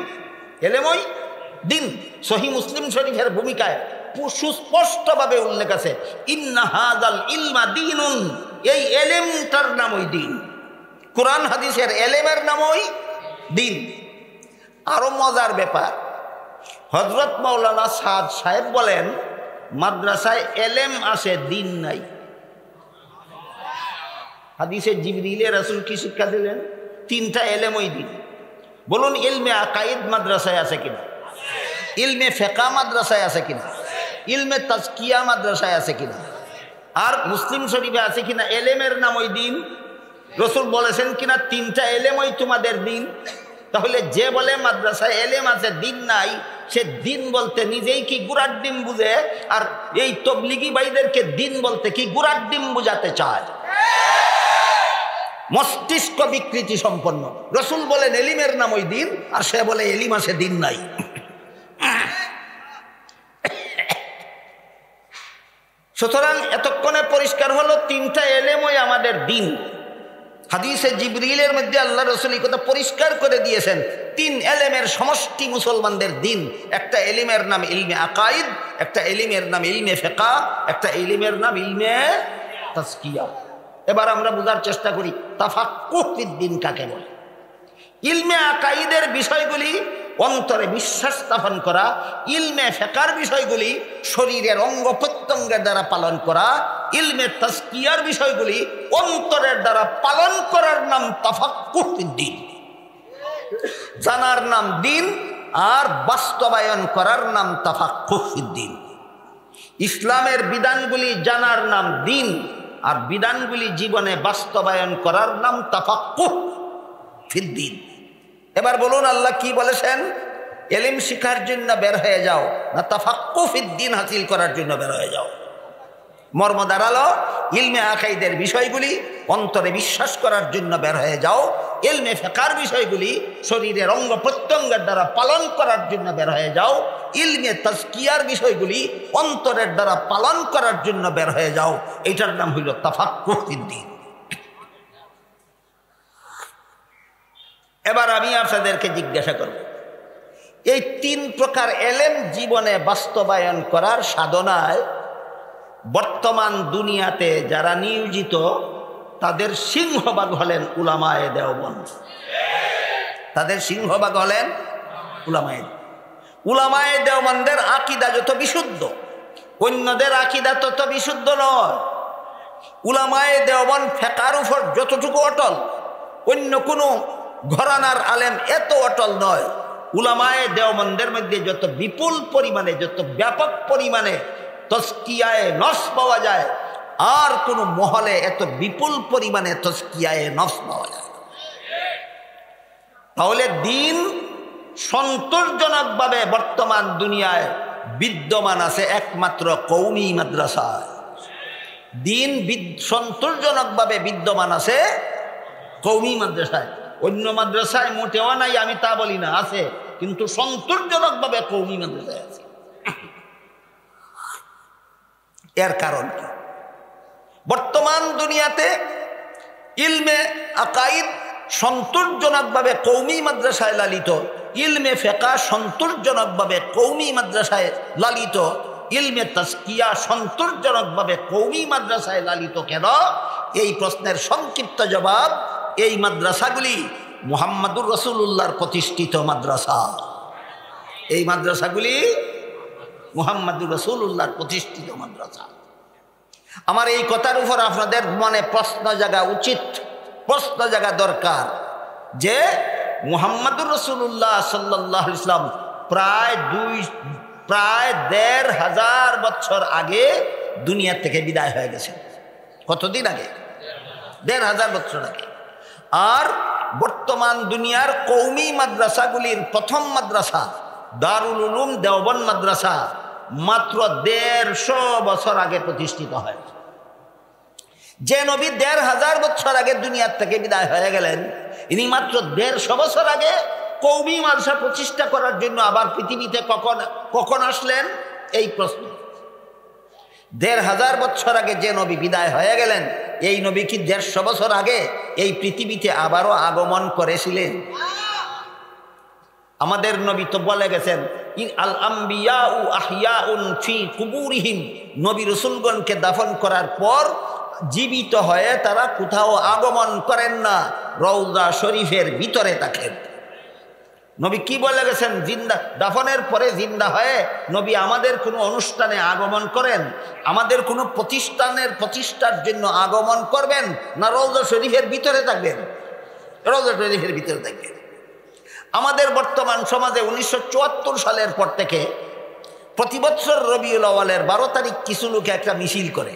এলেমই দিন। সহিহ মুসলিম শরীফের ভূমিকায় সুস্পষ্টভাবে উল্লেখ আছে, ইন্না হাযাল ইলমা দীনুন। এই এলেমটার নামই দিন। কোরআন হাদিসের এলেমের নামই দিন। আরো মজার ব্যাপার, হযরত মাওলানা সাদ সাহেব বলেন, মাদ্রাসায় এলেম আসে, দিন নাই। হাদিসে জিবরিলে রাসূল কি শিক্ষা দিলেন? 3টা এলেমই দিন। বলুন, ইলমে আকাইদ মাদ্রাসায় আছে কিনা? ইলমে ফিকহ মাদ্রাসায় আছে কিনা? ইলমে তাজকিয়া মাদ্রাসায় আছে কিনা? আর মুসলিম শরীফে আছে কিনা এলেমের নামই দিন? রাসূল বলেছেন কিনা 3টা এলেমই তোমাদের দিন? তাহলে যে বলে মাদ্রাসায় এলেম আছে দিন নাই, সে দিন বলতে নিজেই কি গুড়ার ডিম বুঝে, আর এই তবলিগি ভাইদেরকে দিন বলতে কি গুড়ার ডিম বুঝাতে চায়। মস্তিষ্ক বিকৃতি সম্পন্ন। রাসূল বলেন এলিমের নামই দিন, আর সে বলে এলিম আছে দিন নাই। সুতরাং এতক্ষণে পরিষ্কার হলো তিনটা এলেমই আমাদের দিন। হাদিসে জিবরিলের মধ্যে আল্লাহ রাসূল এই কথা পরিষ্কার করে দিয়েছেন, তিন এলেমের সমষ্টি মুসলমানদের দিন। একটা এলিমের নাম ইলমে আকাইদ, একটা এলিমের নাম ইলমে ফিকহ, একটা এলিমের নাম ইলমে তাজকিয়া। এবার আমরা বোঝার চেষ্টা করি তাফাক্কুহ ফিদ্দিন কাকে বলে। ইলমে আকাইদের বিষয়গুলি অন্তরে বিশ্বাস স্থাপন করা, ইলমে ফিকহের বিষয়গুলি শরীরের অঙ্গ প্রত্যঙ্গের দ্বারা পালন করা, ইলমে তাজকিয়ার বিষয়গুলি অন্তরের দ্বারা পালন করার নাম তাফাক্কুহ ফিদ্দিন। জানার নাম দিন আর বাস্তবায়ন করার নাম তাফাক্কুহ ফিদ্দিন। ইসলামের বিধানগুলি জানার নাম দিন আর বিধানগুলি জীবনে বাস্তবায়ন করার নাম তাফাক্কুহ ফিদ্দিন। এবার বলুন আল্লাহ কি বলেছেন? ইলম শিখার জন্য বের হয়ে যাও, না তাফাক্কুহ ফিদ্দিন হাসিল করার জন্য বের হয়ে যাও? মর্ম দাঁড়ালো ইলমে আকাইদের বিষয়গুলি অন্তরে বিশ্বাস করার জন্য বের হয়ে যাও, ইলমে ফিকহের বিষয়গুলি শরীরের অঙ্গ প্রত্যঙ্গের দ্বারা পালন করার জন্য বের হয়ে যাও, ইলমে তাজকিয়ার বিষয়গুলি অন্তরের দ্বারা পালন করার জন্য বের হয়ে যাও। এটার নাম হইল তাফাক্কুহ ফিদ্দিন। এবার আমি আপনাদেরকে জিজ্ঞাসা করব, এই তিন প্রকার এলেম জীবনে বাস্তবায়ন করার সাধনায় বর্তমান দুনিয়াতে যারা নিয়োজিত তাদের সিংহভাগ হলেন উলামায়ে দেওবন্দ। তাদের সিংহভাগ হলেন উলামায়ে দেওবন্দের আকীদা যত বিশুদ্ধ, অন্যদের আকীদা তত বিশুদ্ধ নয়। উলামায়ে দেওবন্দ ফিকহের উপর যতটুকু অটল, অন্য কোনো ঘরানার আলেম এত অটল নয়। উলামায়ে দেওবন্দের মধ্যে যত বিপুল পরিমাণে, যত ব্যাপক পরিমাণে তাজকিয়ায়ে নফস পাওয়া যায়, আর কোন মহলে এত বিপুল পরিমাণে তাজকিয়ায়ে নফস পাওয়া যায়। তাহলে দিন সন্তোষজনকভাবে বর্তমান দুনিয়ায় বিদ্যমান আছে একমাত্র কওমি মাদ্রাসায়। দিন সন্তোষজনকভাবে বিদ্যমান আছে কওমি মাদ্রাসায়। অন্য মাদ্রাসায় মোটেও নাই আমি তা বলি না, আছে, কিন্তু সন্তোষজনকভাবে কওমি মাদ্রাসায় আছে। এর কারণ কি? বর্তমান দুনিয়াতে ইলমে আকাইদ সন্তোষজনকভাবে কওমি মাদ্রাসায় লালিত, ইলমে ফিকহ সন্তোষজনকভাবে কওমি মাদ্রাসায় লালিত, ইলমে তাজকিয়া সন্তোষজনকভাবে কওমি মাদ্রাসায় লালিত কেন? এই প্রশ্নের সংক্ষিপ্ত জবাব, এই মাদ্রাসাগুলি মুহাম্মদুর রাসূলুল্লাহর প্রতিষ্ঠিত মাদ্রাসা। এই মাদ্রাসাগুলি মুহাম্মদুর রাসূলুল্লাহর প্রতিষ্ঠিত মাদ্রাসা। আমার এই কথার উপর আপনাদের মনে প্রশ্ন জাগা উচিত, প্রশ্ন জাগা দরকার যে মুহাম্মদুর রাসূলুল্লাহ সাল্লাল্লাহু আলাইহি ওয়াসাল্লাম প্রায় ১৫০০ বছর আগে দুনিয়া থেকে বিদায় হয়ে গেছেন। কতদিন আগে? ১৫০০ বছর আগে। আর বর্তমান দুনিয়ার কওমি মাদ্রাসাগুলির প্রথম মাদ্রাসা দারুল উলুম দেওবন্দ মাদ্রাসা মাত্র ১৫০ বছর আগে প্রতিষ্ঠিত হয়। যে নবী ১৫০০ বছর আগে দুনিয়ার থেকে বিদায় হয়ে গেলেন, ইনি মাত্র ১৫০ বছর আগে কওমি মাদ্রাসা প্রতিষ্ঠা করার জন্য আবার পৃথিবীতে কখন আসলেন? এই প্রশ্ন। ১৫০০ বছর আগে যে নবী বিদায় হয়ে গেলেন, এই নবী কি ১৫০ বছর আগে এই পৃথিবীতে আবারও আগমন করেছিলেন? আমাদের নবী তো বলে গেছেন, আল আম্বিয়াউ আহইয়াউন ফি কুবুরিহিম, নবী রাসূলগণকে দাফন করার পর জীবিত হয়ে তারা কোথাও আগমন করেন না, রওজা শরীফের ভিতরে থাকেন। নবী কি বলে গেছেন? জিন্দা দাফনের পরে জিন্দা হয়ে নবী আমাদের কোনো অনুষ্ঠানে আগমন করেন, আমাদের কোনো প্রতিষ্ঠার জন্য আগমন করবেন না রওজা শরীফের ভিতরে থাকবেন? রওজা শরীফের ভিতরে থাকবেন। আমাদের বর্তমান সমাজে ১৯৭৪ সালের পর থেকে প্রতি বছর রবিউল আউয়ালের ১২ তারিখ কিছু লোক একটা মিছিল করে।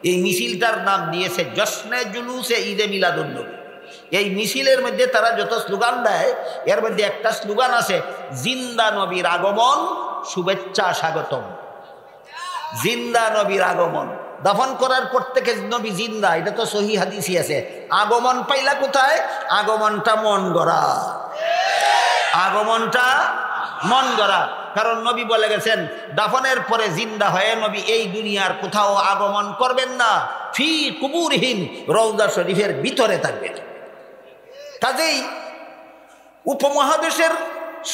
এই মিছিলটার নাম দিয়েছে জশ্নে জুলুসে ঈদে মিলাদুন নবী। এই মিছিলের মধ্যে তারা যত স্লোগান দেয়, এর মধ্যে একটা স্লোগান আছে, জিন্দা নবীর আগমন, শুভেচ্ছা স্বাগতম। জিন্দা নবীর আগমন, দাফন করার পর থেকে নবী জিন্দা, এটা তো সহি হাদিসই আছে। আগমন পাইলা কোথায়? আগমনটা মন গড়া, আগমনটা মন গড়া। কারণ নবী বলে গেছেন দাফনের পরে জিন্দা হয়ে নবী এই দুনিয়ার কোথাও আগমন করবেন না, ফি কুবুরহিম, রওজা শরীফের ভিতরে থাকবেন। কাজেই উপমহাদেশের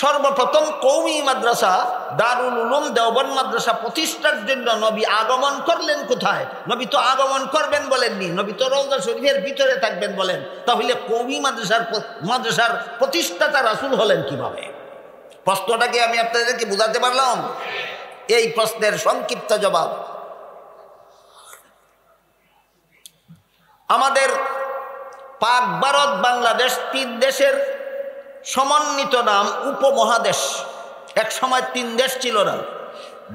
সর্বপ্রথম কওমি মাদ্রাসা দারুল উলুম দেওবন্দ মাদ্রাসা প্রতিষ্ঠার জন্য নবী আগমন করলেন কোথায়? নবী তো আগমন করবেন বলেননি, নবী তো রওজা শরীফের ভিতরে থাকবেন বলেন। তাহলে কওমি মাদ্রাসার প্রতিষ্ঠাতা রাসূল হলেন কিভাবে? প্রশ্নটাকে আমি আপনাদেরকে বুঝাতে পারলাম? এই প্রশ্নের সংক্ষিপ্ত জবাব আমাদের পাক ভারত বাংলাদেশ 3 দেশের সমন্বিত নাম উপমহাদেশ। এক সময় 3 দেশ ছিল না,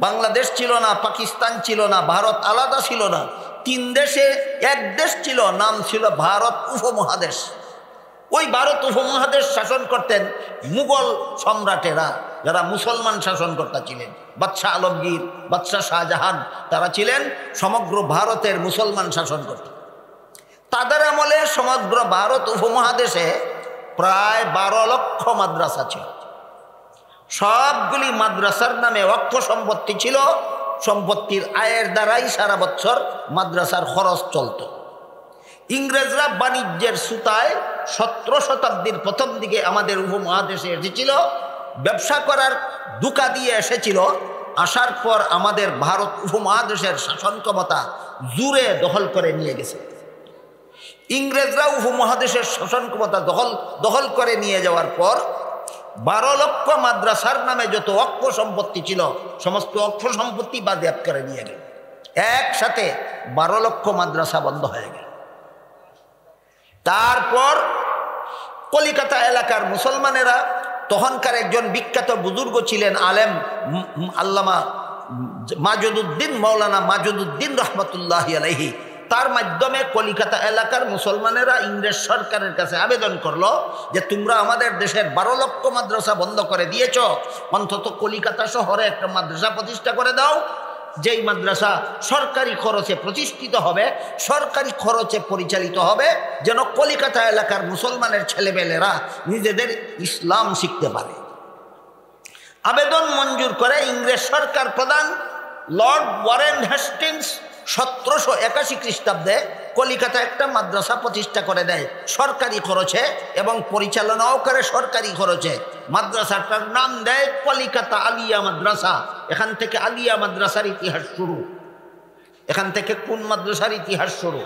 বাংলাদেশ ছিল না, পাকিস্তান ছিল না, ভারত আলাদা ছিল না, 3 দেশে এক দেশ ছিল, নাম ছিল ভারত উপমহাদেশ। ওই ভারত উপমহাদেশ শাসন করতেন মুঘল সম্রাটেরা, যারা মুসলমান শাসনকর্তা ছিলেন। বাদশাহ আলমগীর, বাদশাহ শাহজাহান, তারা ছিলেন সমগ্র ভারতের মুসলমান শাসনকর্তা। তাদের আমলে সমগ্র ভারত উপমহাদেশে প্রায় 12 লক্ষ মাদ্রাসা ছিল। সবগুলি মাদ্রাসার নামে অক্ষ সম্পত্তি ছিল, সম্পত্তির আয়ের দ্বারাই সারা বছর মাদ্রাসার খরচ চলত। ইংরেজরা বাণিজ্যের সুতায় 17 শতাব্দীর প্রথম দিকে আমাদের উপমহাদেশে এসেছিল, ব্যবসা করার দুকা দিয়ে এসেছিল। আসার পর আমাদের ভারত উপমহাদেশের শাসন ক্ষমতা জুড়ে দখল করে নিয়ে গেছে। ইংরেজরা উপমহাদেশের শাসন ক্ষমতা দখল করে নিয়ে যাওয়ার পর 12 লক্ষ মাদ্রাসার নামে যত অক্ষ সম্পত্তি ছিল সমস্ত অক্ষ সম্পত্তি বাজেয়াপ্ত করে নিয়ে গেল। একসাথে 12 লক্ষ মাদ্রাসা বন্ধ হয়ে গেল। তারপর কলিকাতা এলাকার মুসলমানেরা, তখনকার একজন বিখ্যাত বুজুর্গ ছিলেন আলেম আল্লামা মাজুদউদ্দিন, মৌলানা মাজুদউদ্দিন রহমতুল্লাহি আলাইহি, তার মাধ্যমে কলিকাতা এলাকার মুসলমানেরা ইংরেজ সরকারের কাছে আবেদন করলো যে তোমরা আমাদের দেশের 12 লক্ষ মাদ্রাসা বন্ধ করে দিয়েছ, অন্তত কলিকাতা শহরে একটা মাদ্রাসা প্রতিষ্ঠা করে দাও, যেই মাদ্রাসা সরকারি খরচে প্রতিষ্ঠিত হবে, সরকারি খরচে পরিচালিত হবে, যেন কলিকাতা এলাকার মুসলমানের ছেলেমেয়েরা নিজেদের ইসলাম শিখতে পারে। আবেদন মঞ্জুর করে ইংরেজ সরকার প্রধান লর্ড ওয়ারেন হেস্টিংস 1781 খ্রিস্টাব্দে কলিকাতা একটা মাদ্রাসা প্রতিষ্ঠা করে দেয় সরকারি খরচে, এবং পরিচালনাও করে সরকারি খরচে। মাদ্রাসাটার নাম দেয় কলিকাতা আলিয়া মাদ্রাসা। এখান থেকে আলিয়া মাদ্রাসার ইতিহাস শুরু। এখান থেকে কোন মাদ্রাসার ইতিহাস শুরু?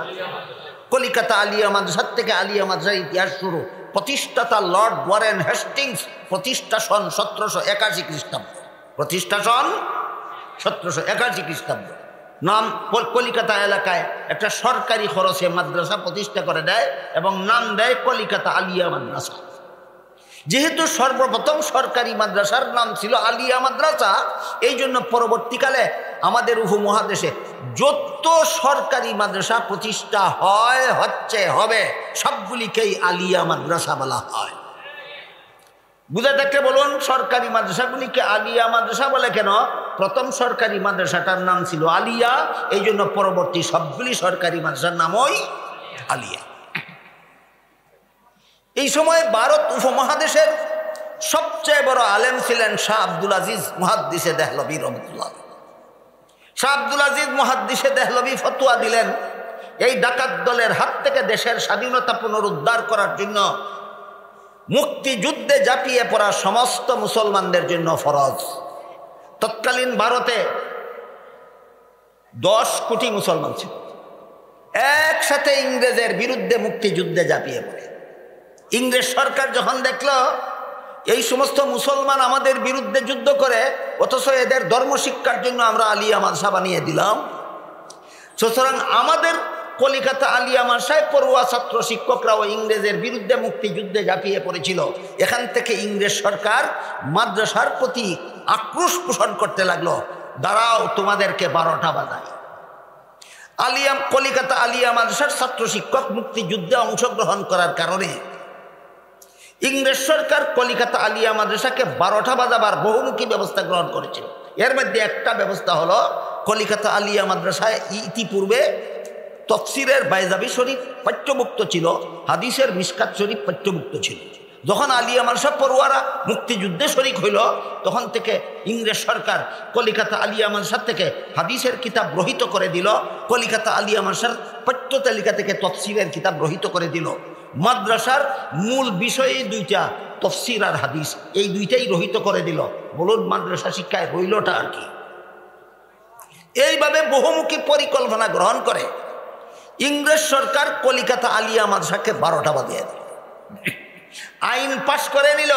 কলিকাতা আলিয়া মাদ্রাসার থেকে আলিয়া মাদ্রাসার ইতিহাস শুরু। প্রতিষ্ঠাতা লর্ড ওয়ারেন হেস্টিংস, প্রতিষ্ঠা সন 1781 খ্রিস্টাব্দ। প্রতিষ্ঠা সন 1781 খ্রিস্টাব্দ। নাম কলিকাতা এলাকায় একটা সরকারি খরচে মাদ্রাসা প্রতিষ্ঠা করে দেয় এবং নাম দেয় কলিকাতা আলিয়া মাদ্রাসা। যেহেতু সর্বপ্রথম সরকারি মাদ্রাসার নাম ছিল আলিয়া মাদ্রাসা, এই জন্য পরবর্তীকালে আমাদের উপমহাদেশে যত সরকারি মাদ্রাসা প্রতিষ্ঠা হবে সবগুলিকেই আলিয়া মাদ্রাসা বলা হয়। বুঝে দেখতে বলুন, সরকারি মাদ্রাসাগুলিকে আলিয়া মাদ্রাসা বলে কেন? প্রথম সরকারি মাদ্রাসাটার নাম ছিল আলিয়া, এই জন্য পরবর্তী সবগুলি সরকারি মাদ্রাসার নামই আলিয়া। এই সময় ভারত উপমহাদেশের সবচেয়ে বড় আলেম ছিলেন শাহ আব্দুল আজিজ মুহাদ্দিসে দেহলভী রহমতুল্লাহ। শাহ আব্দুল আজিজ মুহাদ্দিসে দেহলভী ফতোয়া দিলেন, এই ডাকাত দলের হাত থেকে দেশের স্বাধীনতা পুনরুদ্ধার করার জন্য মুক্তিযুদ্ধে ঝাঁপিয়ে পড়া সমস্ত মুসলমানদের জন্য ফরজ। তৎকালীন ভারতে 10 কোটি মুসলমান ছিল, একসাথে ইংরেজের বিরুদ্ধে মুক্তিযুদ্ধে ঝাঁপিয়ে পড়ে। ইংরেজ সরকার যখন দেখল এই সমস্ত মুসলমান আমাদের বিরুদ্ধে যুদ্ধ করে, অথচ এদের ধর্ম শিক্ষার জন্য আমরা আলিয়া মাদ্রাসা বানিয়ে দিলাম, সুতরাং আমাদের কলিকাতা আলিয়া মাদ্রাসায় পড়ুয়া ছাত্র শিক্ষকরাও ইংরেজের বিরুদ্ধে মুক্তিযুদ্ধে ঝাঁপিয়ে পড়েছিল। এখান থেকে ইংরেজ সরকার মাদ্রাসার প্রতি আক্রোশ পোষণ করতে লাগলো, দাঁড়াও তোমাদেরকে 12টা বাজায়। কলিকাতা আলিয়া মাদ্রাসার ছাত্র শিক্ষক মুক্তিযুদ্ধে অংশগ্রহণ করার কারণে ইংরেজ সরকার কলিকাতা আলিয়া মাদ্রাসাকে 12টা বাজাবার বহুমুখী ব্যবস্থা গ্রহণ করেছিল। এর মধ্যে একটা ব্যবস্থা হলো, কলিকাতা আলিয়া মাদ্রাসায় ইতিপূর্বে তফসিরের বাইজাবি শরীফ পাঠ্যভুক্ত ছিল, হাদিসের মিশকাত শরীফ পাঠ্যভুক্ত ছিল। যখন আলিয়া মাদ্রাসা পড়ুয়ারা মুক্তিযুদ্ধে শরিক হইল, তখন থেকে ইংরেজ সরকার কলিকাতা আলিয়া মাদ্রাসা থেকে হাদিসের কিতাব রহিত করে দিল। কলিকাতা আলিয়া মাদ্রাসার পাঠ্য তালিকা থেকে তফসিরের কিতাব রহিত করে দিল। মাদ্রাসার মূল বিষয়ে দুইটা, তফসির আর হাদিস, এই দুইটাই রহিত করে দিল। বলুন মাদ্রাসা শিক্ষায় রইলটা আর কি? এইভাবে বহুমুখী পরিকল্পনা গ্রহণ করে ইংরেজ সরকার কলিকাতা আলিয়া মাদ্রাসাকে 12টা বাজিয়ে দিল। আইন পাশ করে নিল,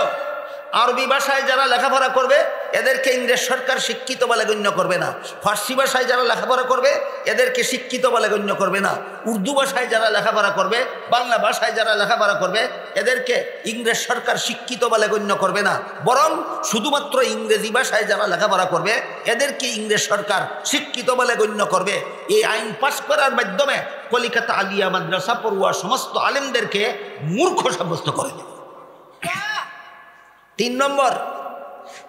আরবি ভাষায় যারা লেখাপড়া করবে এদেরকে ইংরেজ সরকার শিক্ষিত বলে গণ্য করবে না। ফার্সি ভাষায় যারা লেখাপড়া করবে এদেরকে শিক্ষিত বলে গণ্য করবে না। উর্দু ভাষায় যারা লেখাপড়া করবে, বাংলা ভাষায় যারা লেখাপড়া করবে এদেরকে ইংরেজ সরকার শিক্ষিত বলে গণ্য করবে না, বরং শুধুমাত্র ইংরেজি ভাষায় যারা লেখাপড়া করবে এদেরকে ইংরেজ সরকার শিক্ষিত বলে গণ্য করবে। এই আইন পাশ করার মাধ্যমে কলিকাতা আলিয়া মাদ্রাসা পড়ুয়া সমস্ত আলেমদেরকে মূর্খ সাব্যস্ত করে দেবে। 3 নম্বর,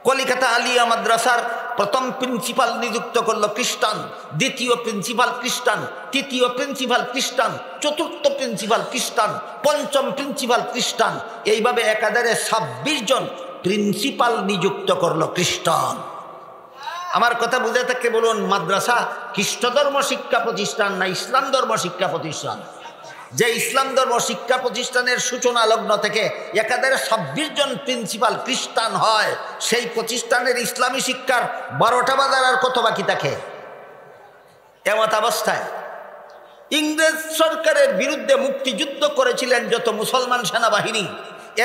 কলিকাতা আলিয়া মাদ্রাসার প্রথম প্রিন্সিপাল নিযুক্ত করলো খ্রিস্টান, দ্বিতীয় প্রিন্সিপাল খ্রিস্টান, তৃতীয় প্রিন্সিপাল খ্রিস্টান, চতুর্থ প্রিন্সিপাল খ্রিস্টান, পঞ্চম প্রিন্সিপাল খ্রিস্টান। এইভাবে একাধারে 26 জন প্রিন্সিপাল নিযুক্ত করলো খ্রিস্টান। আমার কথা বুঝে থাকলে বলুন, মাদ্রাসা খ্রিস্ট ধর্ম শিক্ষা প্রতিষ্ঠান না ইসলাম ধর্ম শিক্ষা প্রতিষ্ঠান? যে ইসলাম ধর্ম শিক্ষা প্রতিষ্ঠানের সূচনা লগ্ন থেকে একাধারে 26 জন প্রিন্সিপাল খ্রিস্টান হয়, সেই প্রতিষ্ঠানের ইসলামী শিক্ষার 12টা বাজার আর কত বাকি থাকে? এমত অবস্থায় ইংরেজ সরকারের বিরুদ্ধে মুক্তিযুদ্ধ করেছিলেন যত মুসলমান সেনাবাহিনী,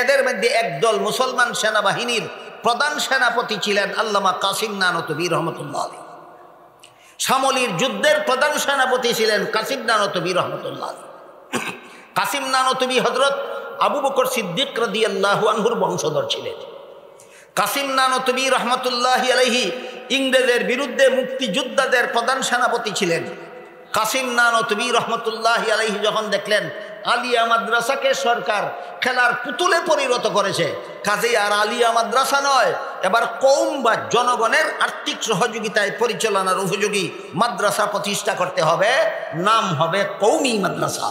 এদের মধ্যে একদল মুসলমান সেনাবাহিনীর প্রধান সেনাপতি ছিলেন আল্লামা কাসিম নানতবী রহমতুল্লাহ আলাইহি। সামলির যুদ্ধের প্রধান সেনাপতি ছিলেন কাসিম নানতবী রহমতুল্লাহ আলাইহি। কাসিম নানতবী হযরত আবু বকর সিদ্দিক রাদিয়াল্লাহু আনহুর বংশধর ছিলেন। কাসিম নানতবী রহমতুল্লাহি আলাইহি ইংরেজের বিরুদ্ধে মুক্তিযোদ্ধাদের প্রধান সেনাপতি ছিলেন। কাসিম নানতবী রহমতুল্লাহি আলাইহি যখন দেখলেন আলিয়া মাদ্রাসাকে সরকার খেলার পুতুলে পরিণত করেছে, কাজেই আর আলিয়া মাদ্রাসা নয়, এবার কওম বা জনগণের আর্থিক সহযোগিতায় পরিচালনার উপযোগী মাদ্রাসা প্রতিষ্ঠা করতে হবে, নাম হবে কওমি মাদ্রাসা।